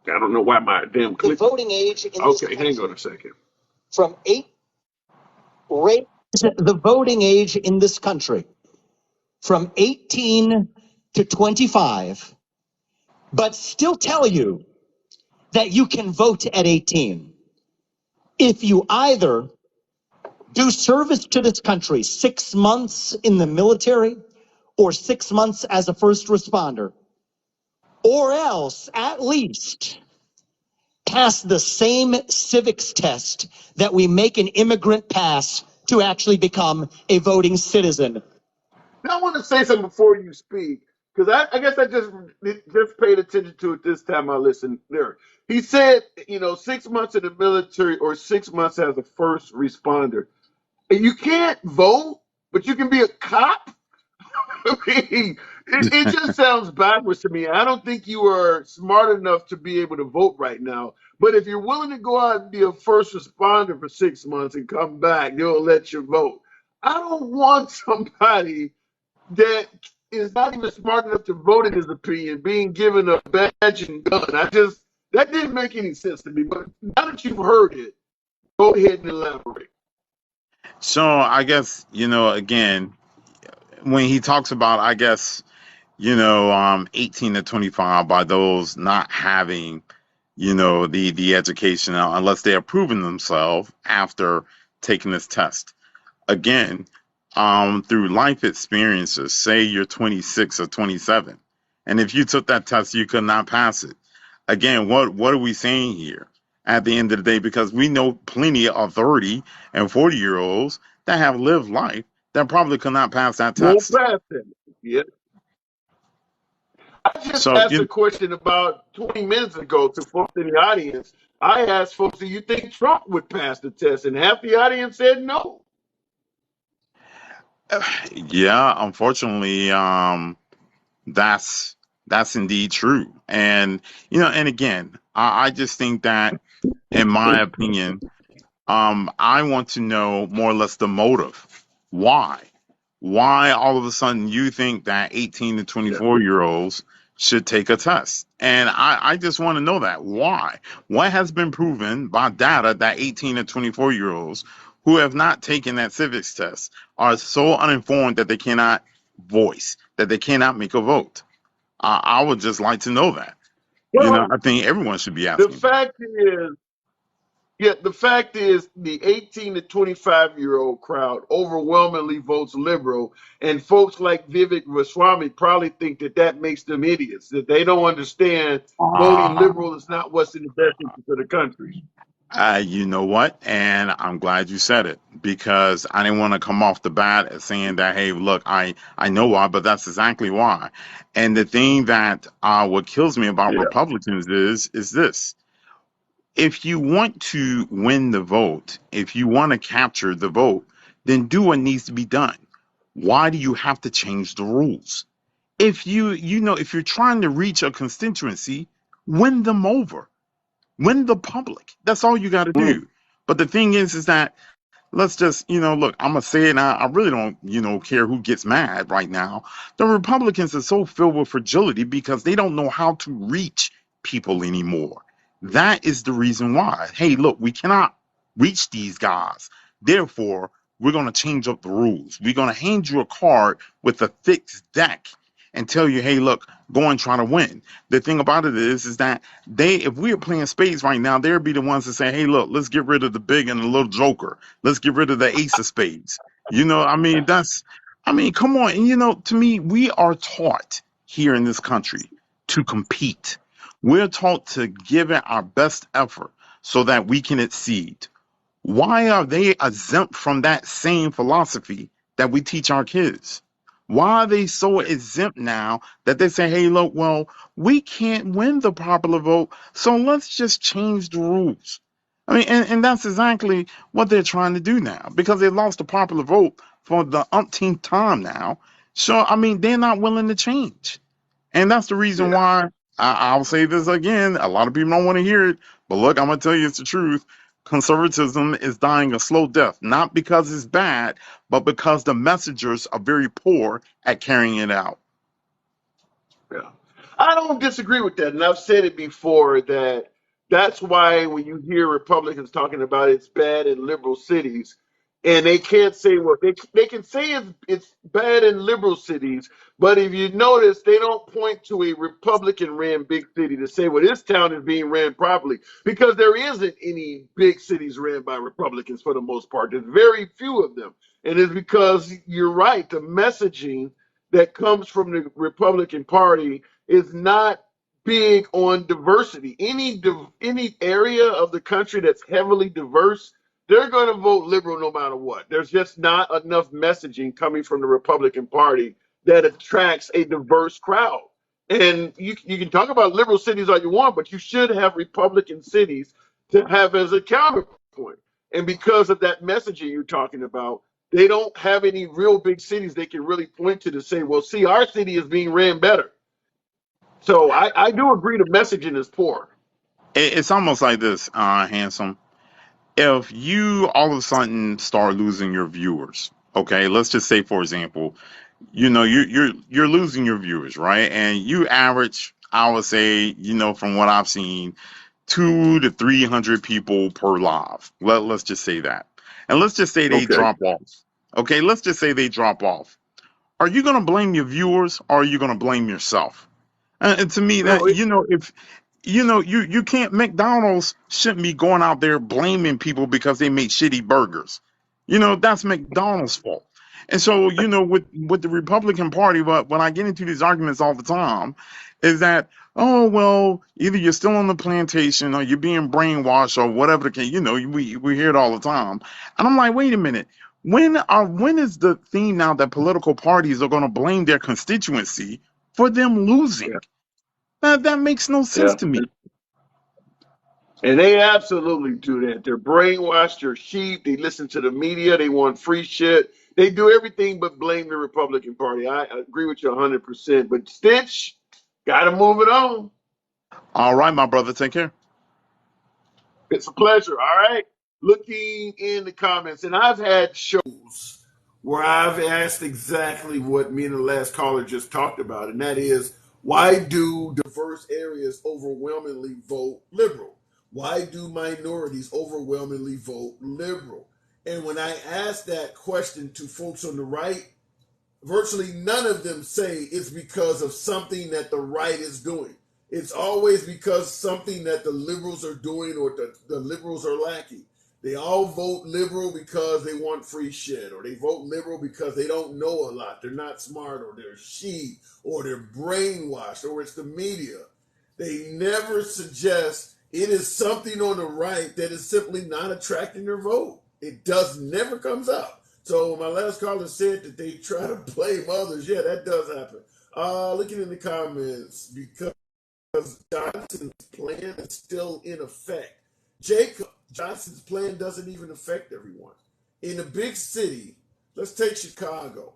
I don't know why my damn The click. voting age in this Okay, country hang on a second. from raise the voting age in this country from 18 to 25, but still tell you that you can vote at 18 if you either do service to this country 6 months in the military or 6 months as a first responder, or else at least pass the same civics test that we make an immigrant pass to actually become a voting citizen. Now, I want to say something before you speak because I guess I just paid attention to it this time I listened there. He said, 6 months in the military or 6 months as a first responder. And you can't vote, but you can be a cop. I mean, it just sounds backwards to me. I don't think you are smart enough to be able to vote right now. But if you're willing to go out and be a first responder for 6 months and come back, they'll let you vote. I don't want somebody that is not even smart enough to vote in his opinion being given a badge and gun. That didn't make any sense to me. But now that you've heard it, go ahead and elaborate. So I guess, again, when he talks about, I guess, 18 to 25 by those not having, the education unless they have proven themselves after taking this test. Again, through life experiences, say you're 26 or 27, and if you took that test, you could not pass it. Again, what are we saying here at the end of the day? Because we know plenty of 30 and 40-year-olds that have lived life that probably could not pass that Won't test. pass it. Yeah. I just So, asked a question about 20 minutes ago to folks in the audience. I asked folks, do you think Trump would pass the test? And half the audience said no. yeah, unfortunately, that's indeed true. And and again, I just think that, in my opinion, I want to know more or less the motive. Why? Why all of a sudden you think that 18 to Yeah. 24-year-olds should take a test? And I just want to know that. Why? What has been proven by data that 18 to 24-year-olds who have not taken that civics test are so uninformed that they cannot voice, that they cannot make a vote? I would just like to know that. Well, I think everyone should be the asking that. fact is, the fact is, the 18 to 25-year-old crowd overwhelmingly votes liberal, and folks like Vivek Ramaswamy probably think that that makes them idiots, that they don't understand voting Uh, liberal is not what's in the best interest of the country. you know what? And I'm glad you said it, because I didn't want to come off the bat as saying that, hey, look, I know why, but that's exactly why. And the thing that what kills me about Yeah. Republicans is this. If you want to win the vote, if you want to capture the vote, then do what needs to be done. Why do you have to change the rules? If if you're trying to reach a constituency, win them over, win the public. That's all you got to Mm. do. But the thing is that, let's just, look, I'm gonna say it now. I really don't, care who gets mad right now. The Republicans are so filled with fragility because they don't know how to reach people anymore. That is the reason why. Hey, look, we cannot reach these guys. Therefore, we're gonna change up the rules. We're gonna hand you a card with a fixed deck and tell you, hey, look, go and try to win. The thing about it is that if we are playing spades right now, they'll be the ones that say, hey, look, let's get rid of the big and the little joker. Let's get rid of the ace of spades. Come on. And, to me, we are taught here in this country to compete. We're taught to give it our best effort so that we can exceed. Why are they exempt from that same philosophy that we teach our kids? Why are they so exempt now that they say, hey, look, well, we can't win the popular vote, so let's just change the rules? And that's exactly what they're trying to do now, because they lost the popular vote for the umpteenth time now. So, they're not willing to change. And that's the reason Yeah. why I'll say this again. A lot of people don't want to hear it, but look, I'm going to tell you it's the truth. Conservatism is dying a slow death, not because it's bad, but because the messengers are very poor at carrying it out. Yeah. I don't disagree with that. And I've said it before that that's why when you hear Republicans talking about it's bad in liberal cities, and they can't say what they can say it's bad in liberal cities, but if you notice, they don't point to a Republican ran big city to say, well, this town is being ran properly, because there isn't any big cities ran by Republicans for the most part. There's very few of them. And it's because you're right, the messaging that comes from the Republican Party is not big on diversity. Any area of the country that's heavily diverse, they're going to vote liberal no matter what. There's just not enough messaging coming from the Republican Party that attracts a diverse crowd. And you can talk about liberal cities all you want, but you should have Republican cities to have as a counterpoint. And because of that messaging you're talking about, they don't have any real big cities they can really point to say, well, see, our city is being ran better. So I do agree the messaging is poor. It's almost like this, Handsome. If you all of a sudden start losing your viewers, okay, let's just say, for example, you're losing your viewers, right? And you average, I would say, from what I've seen, 200 to 300 people per live. Let's just say that. And let's just say they Okay. drop off. Okay, let's just say they drop off. are you going to blame your viewers or are you going to blame yourself? And to me, No, that if you can't, McDonald's shouldn't be going out there blaming people because they make shitty burgers. That's McDonald's fault. And so, with the Republican Party, but when I get into these arguments all the time, is that, oh well, either you're still on the plantation or you're being brainwashed or whatever the case. We hear it all the time, and I'm like, wait a minute. When is the theme now that political parties are going to blame their constituency for them losing? That makes no sense Yeah. to me. And they absolutely do that. They're brainwashed, they're sheep, they listen to the media, they want free shit. They do everything but blame the Republican Party. I agree with you 100%. But Stitch, got to move it on. All right, my brother, take care. It's a pleasure. All right. Looking in the comments, and I've had shows where I've asked exactly what me and the last caller just talked about, and that is, why do diverse areas overwhelmingly vote liberal? Why do minorities overwhelmingly vote liberal? And when I ask that question to folks on the right, virtually none of them say it's because of something that the right is doing. It's always because something that the liberals are doing or the liberals are lacking. They all vote liberal because they want free shit, or they vote liberal because they don't know a lot. They're not smart, or they're sheep, or they're brainwashed, or it's the media. They never suggest it is something on the right that is simply not attracting their vote. It never comes up. So my last caller said that they try to blame others. Yeah, that does happen. Looking in the comments, because Johnson's plan is still in effect. Jacob, Johnson's plan doesn't even affect everyone. In a big city, let's take Chicago.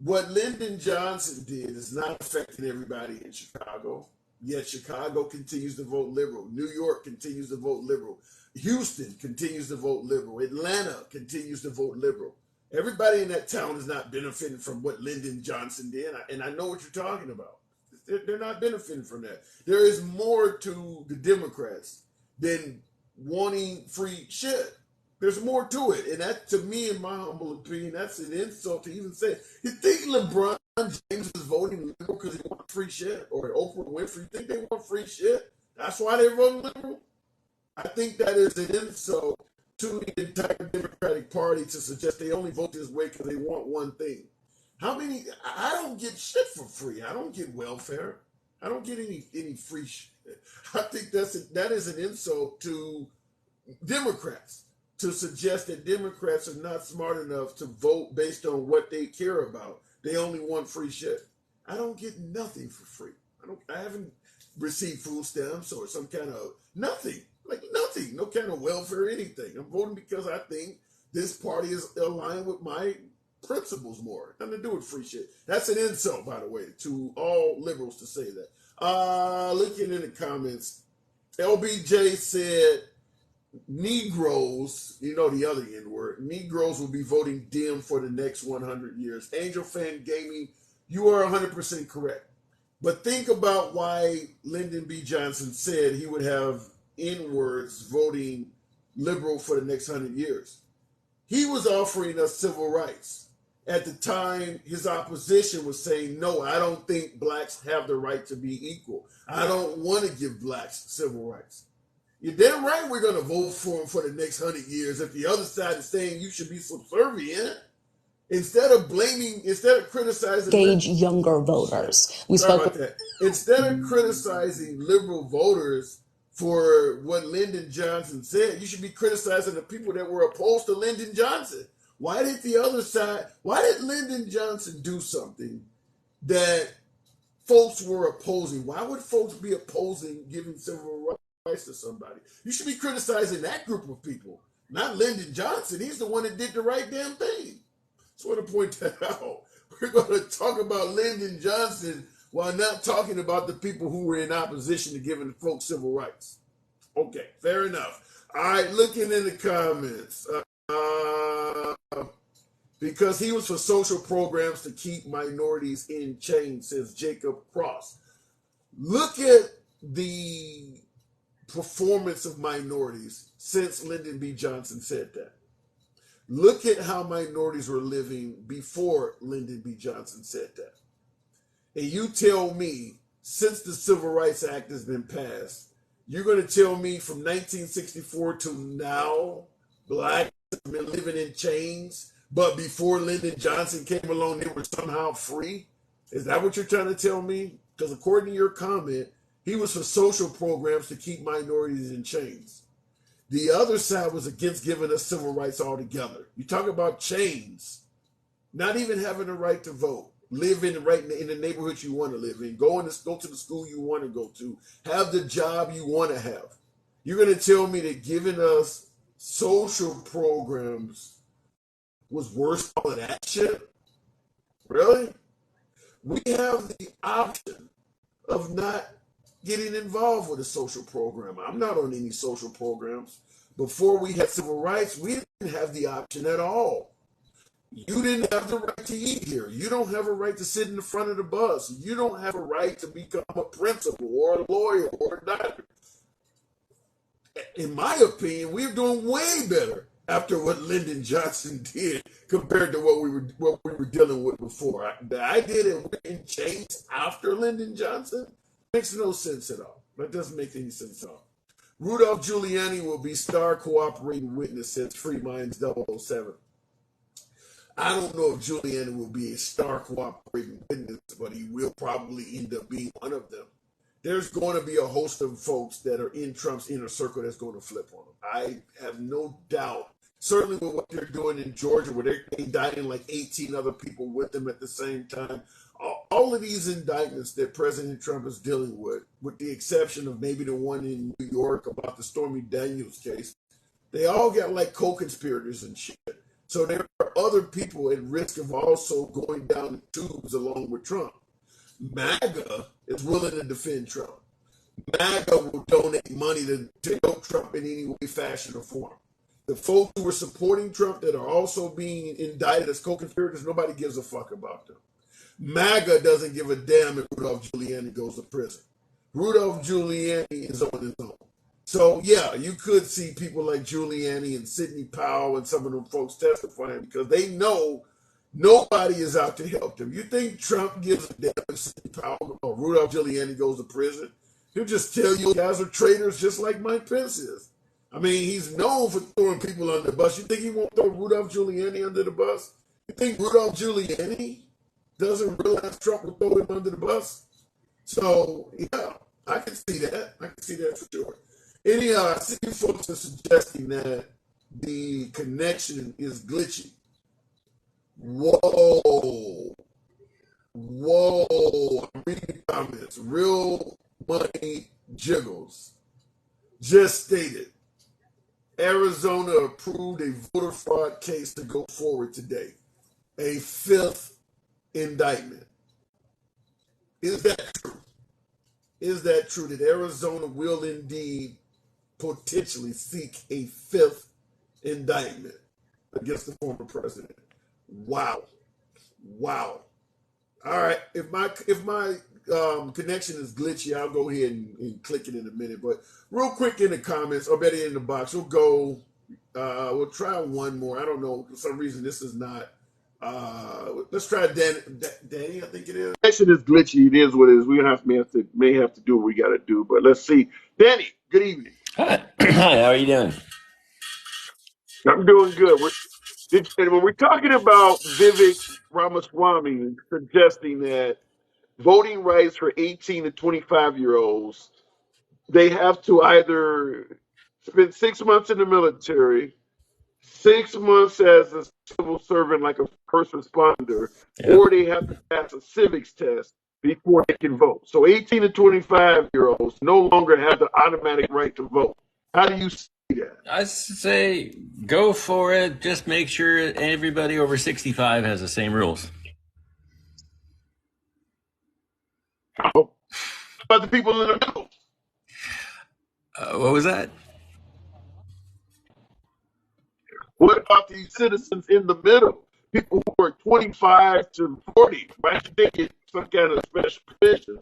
What Lyndon Johnson did is not affecting everybody in Chicago. Yet Chicago continues to vote liberal. New York continues to vote liberal. Houston continues to vote liberal. Atlanta continues to vote liberal. Everybody in that town is not benefiting from what Lyndon Johnson did, and I know what you're talking about. They're not benefiting from that. There is more to the Democrats than wanting free shit. There's more to it, and that, to me, in my humble opinion, that's an insult to even say. You think LeBron James is voting liberal because he wants free shit, or Oprah Winfrey think they want free shit? That's why they're voting liberal. I think that is an insult to the entire Democratic Party to suggest they only vote this way because they want one thing. I don't get shit for free. I don't get welfare. I don't get any free shit. I think that is an insult to Democrats to suggest that Democrats are not smart enough to vote based on what they care about. They only want free shit. I don't get nothing for free. I haven't received food stamps or some kind of nothing. Like nothing. No kind of welfare, anything. I'm voting because I think this party is aligned with my principles more. Nothing to do with free shit. That's an insult, by the way, to all liberals to say that. Looking in the comments, LBJ said Negroes, the other N word, Negroes will be voting Dem for the next 100 years. Angel Fan Gaming, you are 100% correct. But think about why Lyndon B. Johnson said he would have N-words voting liberal for the next 100 years. He was offering us civil rights. At the time, his opposition was saying, no, I don't think blacks have the right to be equal. I don't want to give blacks civil rights. You're damn right we're going to vote for him for the next 100 years if the other side is saying you should be subservient. Instead of criticizing engage younger voters. Instead of criticizing liberal voters for what Lyndon Johnson said, you should be criticizing the people that were opposed to Lyndon Johnson. Why did Lyndon Johnson do something that folks were opposing? Why would folks be opposing giving civil rights to somebody? You should be criticizing that group of people, not Lyndon Johnson. He's the one that did the right damn thing. Just want to point that out. We're going to talk about Lyndon Johnson while not talking about the people who were in opposition to giving folks civil rights. Okay, fair enough. All right, looking in the comments. Because he was for social programs to keep minorities in chains, says Jacob Cross. Look at the performance of minorities since Lyndon B. Johnson said that. Look at how minorities were living before Lyndon B. Johnson said that. And you tell me, since the Civil Rights Act has been passed, you're going to tell me from 1964 to now, blacks have been living in chains, but before Lyndon Johnson came along, they were somehow free? Is that what you're trying to tell me? Because according to your comment, he was for social programs to keep minorities in chains. The other side was against giving us civil rights altogether. You talk about chains, not even having a right to vote, live in the neighborhood you want to live in, go to the school you want to go to, have the job you want to have. You're going to tell me that giving us social programs was worse than all of that shit? Really? We have the option of not getting involved with a social program. I'm not on any social programs. Before we had civil rights, we didn't have the option at all. You didn't have the right to eat here. You don't have a right to sit in the front of the bus. You don't have a right to become a principal or a lawyer or a doctor. In my opinion, we're doing way better after what Lyndon Johnson did compared to what we were dealing with before. The idea that we're in chains after Lyndon Johnson makes no sense at all. That doesn't make any sense at all. Rudolph Giuliani will be star cooperating witness, says Free Minds 007. I don't know if Giuliani will be a star cooperating witness, but he will probably end up being one of them. There's going to be a host of folks that are in Trump's inner circle that's going to flip on him. I have no doubt. Certainly with what they're doing in Georgia, where they're indicting like 18 other people with them at the same time. All of these indictments that President Trump is dealing with the exception of maybe the one in New York about the Stormy Daniels case, they all got like co-conspirators and shit. So there are other people at risk of also going down the tubes along with Trump. MAGA is willing to defend Trump. MAGA will donate money to help Trump in any way, fashion, or form. The folks who are supporting Trump that are also being indicted as co-conspirators, nobody gives a fuck about them. MAGA doesn't give a damn if Rudolph Giuliani goes to prison. Rudolph Giuliani is on his own. So, yeah, you could see people like Giuliani and Sidney Powell and some of them folks testifying because they know nobody is out to help them. You think Trump gives a damn if Sidney Powell or Rudolph Giuliani goes to prison? He'll just tell you guys are traitors just like Mike Pence is. I mean, he's known for throwing people under the bus. You think he won't throw Rudolph Giuliani under the bus? You think Rudolph Giuliani doesn't realize Trump will throw him under the bus? So, yeah, I can see that. I can see that for sure. Anyhow, I see you folks are suggesting that the connection is glitchy. Whoa. I'm reading the comments. Real Money Jiggles just stated Arizona approved a voter fraud case to go forward today. A fifth indictment. Is that true? Is that true that Arizona will indeed potentially seek a fifth indictment against the former president? Wow. All right. If my connection is glitchy, I'll go ahead and click it in a minute. But real quick in the comments, or better in the box, we'll try one more. I don't know. For some reason, this is not. Let's try Danny, I think it is. Connection is glitchy. It is what it is. We may have to do what we got to do. But let's see. Danny, good evening. Hi. How are you doing? I'm doing good. When we're talking about Vivek Ramaswamy suggesting that voting rights for 18 to 25-year-olds, they have to either spend 6 months in the military, 6 months as a civil servant, like a first responder, or they have to pass a civics test before they can vote. So 18 to 25-year-olds no longer have the automatic right to vote. How do you see that? I say go for it. Just make sure everybody over 65 has the same rules. How about the people in the middle? What was that? What about these citizens in the middle? People who are 25 to 40, why should they get some kind of special provision?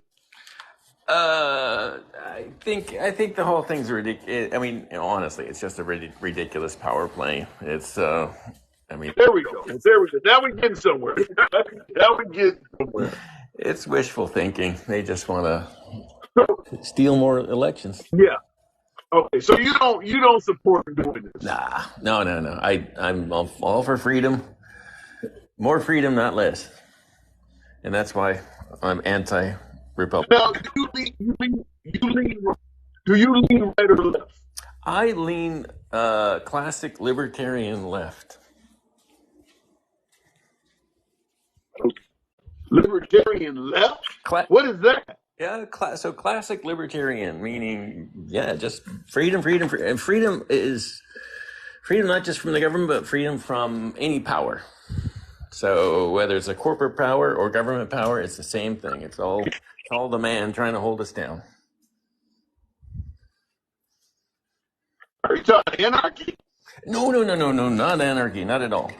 I think the whole thing's ridiculous. I mean, honestly, it's just a ridiculous power play. It's I mean, There we go. There we go. Now we're getting somewhere. Now we get somewhere. it's wishful thinking. They just want to steal more elections. Yeah. Okay. So you don't support doing this. Nah, no. I'm all for freedom. More freedom, not less. And that's why I'm anti-Republican. Now, do you lean right or left? I lean classic libertarian left. Libertarian left? What is that? Yeah, so classic libertarian, meaning, just freedom. And freedom is freedom not just from the government, but freedom from any power. So whether it's a corporate power or government power, it's the same thing. It's all the man trying to hold us down. Are you talking anarchy? No, not anarchy, not at all.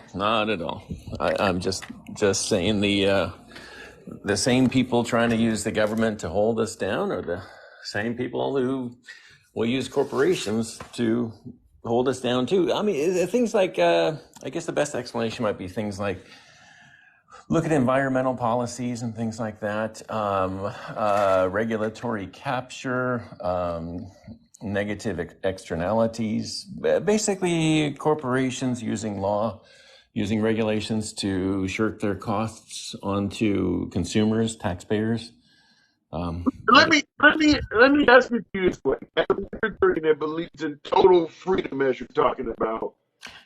I'm just saying the same people trying to use the government to hold us down are the same people who will use corporations to hold us down too. I mean, things like, I guess the best explanation might be things like, look at environmental policies and things like that, regulatory capture, negative externalities, basically corporations using regulations to shirk their costs onto consumers, taxpayers. Let me ask you this way: as a libertarian that believes in total freedom, as you're talking about,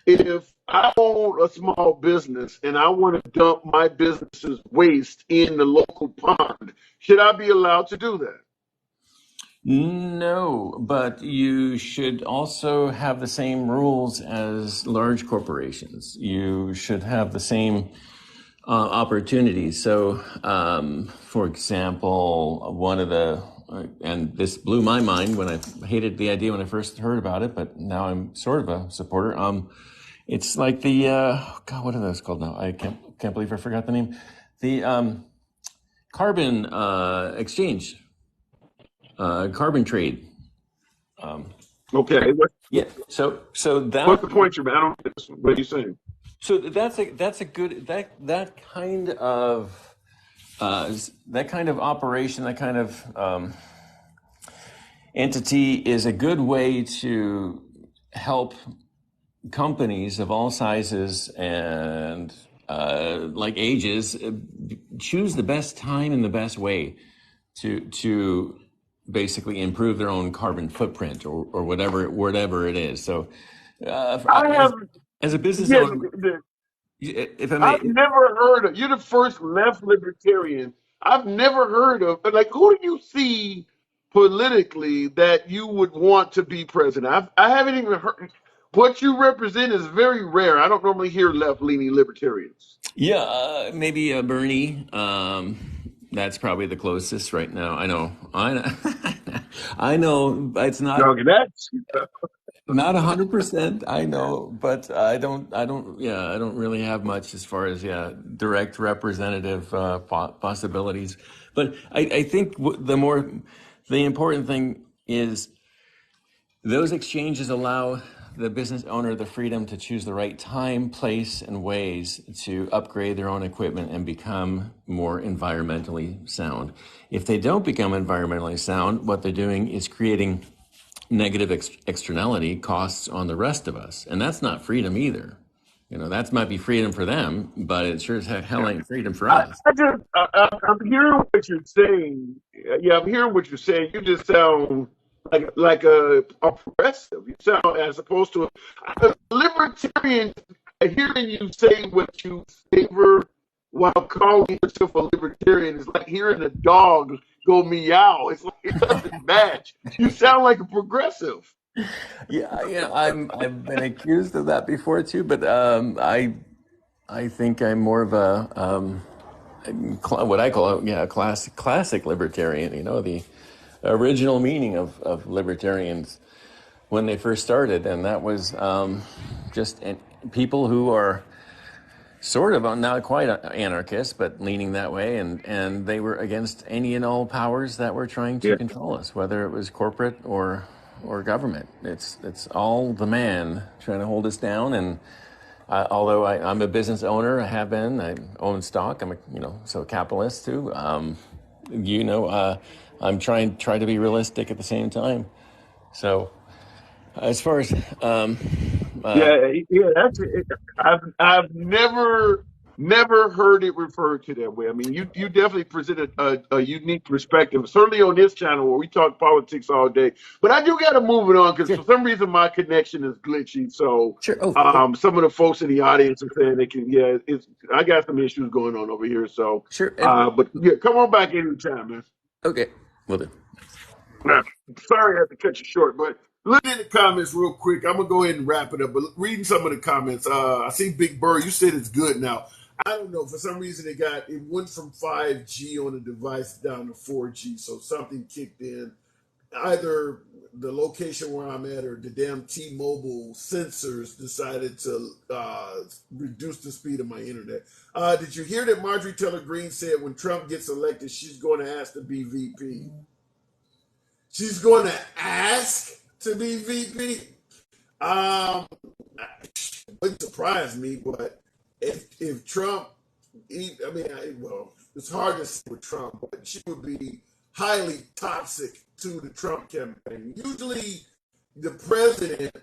if I own a small business and I want to dump my business's waste in the local pond, should I be allowed to do that? No, but you should also have the same rules as large corporations. You should have the same opportunities. So, for example, one of the, and this blew my mind when I hated the idea when I first heard about it, but now I'm sort of a supporter. It's like the, God, what are those called now? I can't believe I forgot the name. The carbon exchange. Carbon trade. Okay. Yeah. So that. What's the point you're making? I don't get this. What are you saying? So that's a good that kind of operation, that kind of entity is a good way to help companies of all sizes and like ages choose the best time and the best way to basically improve their own carbon footprint or whatever it is. So as a business owner, if I may, I've never heard of, you're the first left libertarian I've never heard of, but like, who do you see politically that you would want to be president? I haven't even heard. What you represent is very rare. I don't normally hear left-leaning libertarians. Yeah, maybe Bernie. That's probably the closest right now. I know. I know. It's not. Not 100%. I know, but I don't really have much as far as direct representative possibilities. But I think the important thing is those exchanges allow the business owner the freedom to choose the right time, place, and ways to upgrade their own equipment and become more environmentally sound. If they don't become environmentally sound, what they're doing is creating negative externality costs on the rest of us. And that's not freedom either. That might be freedom for them, but it sure as hell ain't freedom for us. I'm hearing what you're saying. Yeah, I'm hearing what you're saying. You just sound like a progressive. You sound as opposed to a libertarian. Hearing you say what you favor while calling yourself a libertarian is like hearing a dog go meow. It's like it doesn't match. You sound like a progressive. Yeah, I've been accused of that before too, but I think I'm more of a what I call a classic libertarian. The original meaning of libertarians when they first started, and that was just people who are sort of not quite anarchists, but leaning that way, and they were against any and all powers that were trying to control us, whether it was corporate or government. It's all the man trying to hold us down, and Although I'm a business owner, I have been. I own stock. I'm a capitalist too. I'm trying to be realistic at the same time. So, as far as That's it. I've never heard it referred to that way. I mean, you definitely presented a unique perspective, certainly on this channel where we talk politics all day. But I do got to move it on because sure, for some reason my connection is glitchy. So sure. some of the folks in the audience are saying they can. Yeah, I got some issues going on over here. So, Sure. but yeah, come on back anytime, man. Okay, will do. Nah, sorry I had to cut you short, but look in the comments real quick. I'm gonna go ahead and wrap it up. But reading some of the comments, I see Big Bird. You said it's good now. I don't know. For some reason, it went from 5G on the device down to 4G. So something kicked in. Either the location where I'm at or the damn T-Mobile sensors decided to reduce the speed of my internet. Did you hear that Marjorie Taylor Greene said when Trump gets elected, she's going to ask to be VP? She's going to ask to be VP. It wouldn't surprise me, but if Trump, it's hard to say with Trump, but she would be highly toxic to the Trump campaign. Usually, the president,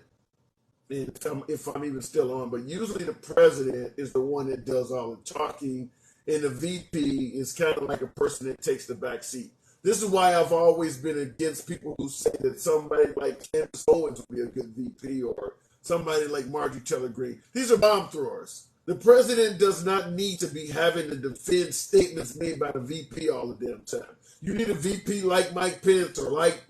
if I'm even still on, but usually the president is the one that does all the talking, and the VP is kind of like a person that takes the back seat. This is why I've always been against people who say that somebody like Candace Owens would be a good VP or somebody like Marjorie Taylor Greene. These are bomb throwers. The president does not need to be having to defend statements made by the VP all the damn time. You need a VP like Mike Pence or like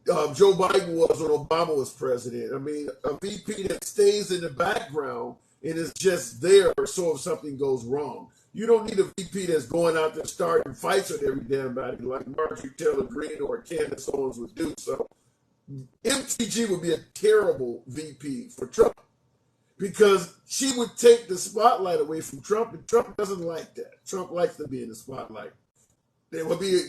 Joe Biden was when Obama was president. I mean, a VP that stays in the background and is just there so if something goes wrong. You don't need a VP that's going out there starting fights with every damn body like Marjorie Taylor Greene or Candace Owens would do. So MTG would be a terrible VP for Trump because she would take the spotlight away from Trump, and Trump doesn't like that. Trump likes to be in the spotlight. There would be,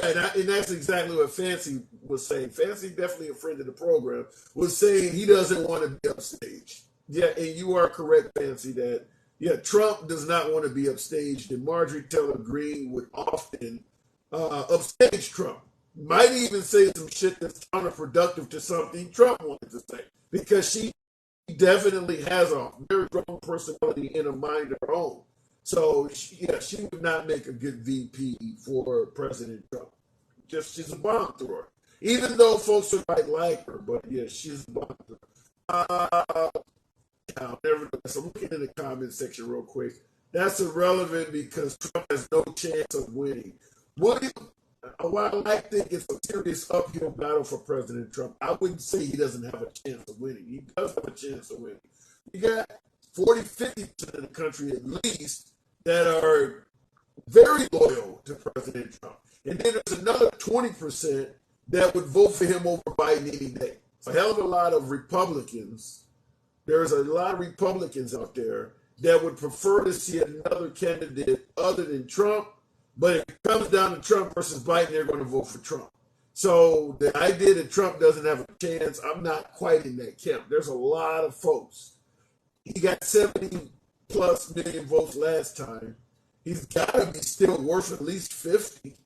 and that's exactly what Fancy was saying. Fancy, definitely a friend of the program, was saying he doesn't want to be upstaged. Yeah, and you are correct, Fancy, that Trump does not want to be upstaged, and Marjorie Taylor Greene would often upstage Trump. Might even say some shit that's counterproductive to something Trump wanted to say, because she definitely has a very strong personality and a mind of her own. So, she would not make a good VP for President Trump. She's a bomb thrower. Even though folks might like her, but she's a bomb thrower. Nevertheless, I'm looking in the comment section real quick. That's irrelevant because Trump has no chance of winning. While I think it's a serious uphill battle for President Trump, I wouldn't say he doesn't have a chance of winning. He does have a chance of winning. You got 40-50% of the country at least that are very loyal to President Trump. And then there's another 20% that would vote for him over Biden any day. A hell of a lot of Republicans. There's a lot of Republicans out there that would prefer to see another candidate other than Trump. But if it comes down to Trump versus Biden, they're going to vote for Trump. So the idea that Trump doesn't have a chance, I'm not quite in that camp. There's a lot of folks. He got 70 plus million votes last time. He's got to be still worth at least 50.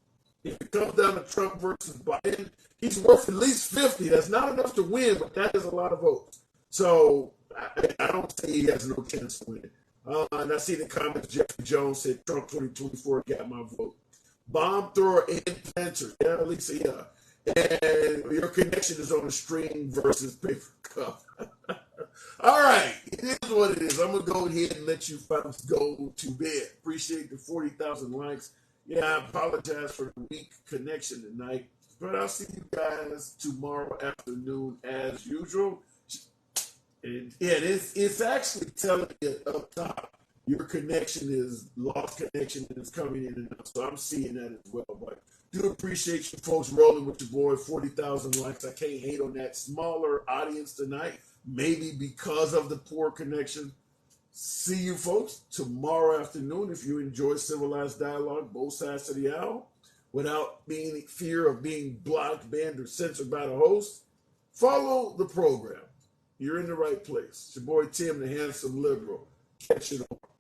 If it comes down to Trump versus Biden, he's worth at least 50. That's not enough to win, but that is a lot of votes. So I don't say he has no chance to win. And I see the comments. Jeffrey Jones said Trump 2024 got my vote. Bomb thrower and planter. Yeah, Lisa, yeah. And your connection is on a string versus paper cup. All right. It is what it is. I'm going to go ahead and let you folks go to bed. Appreciate the 40,000 likes. Yeah, I apologize for the weak connection tonight. But I'll see you guys tomorrow afternoon as usual. It's actually telling you up top your connection is lost connection and it's coming in and out. So I'm seeing that as well. But do appreciate you folks rolling with your boy. 40,000 likes. I can't hate on that smaller audience tonight. Maybe because of the poor connection. See you folks tomorrow afternoon. If you enjoy civilized dialogue, both sides of the aisle, without being fear of being blocked, banned, or censored by the host, follow the program. You're in the right place. It's your boy Tim, the handsome liberal. catch it on.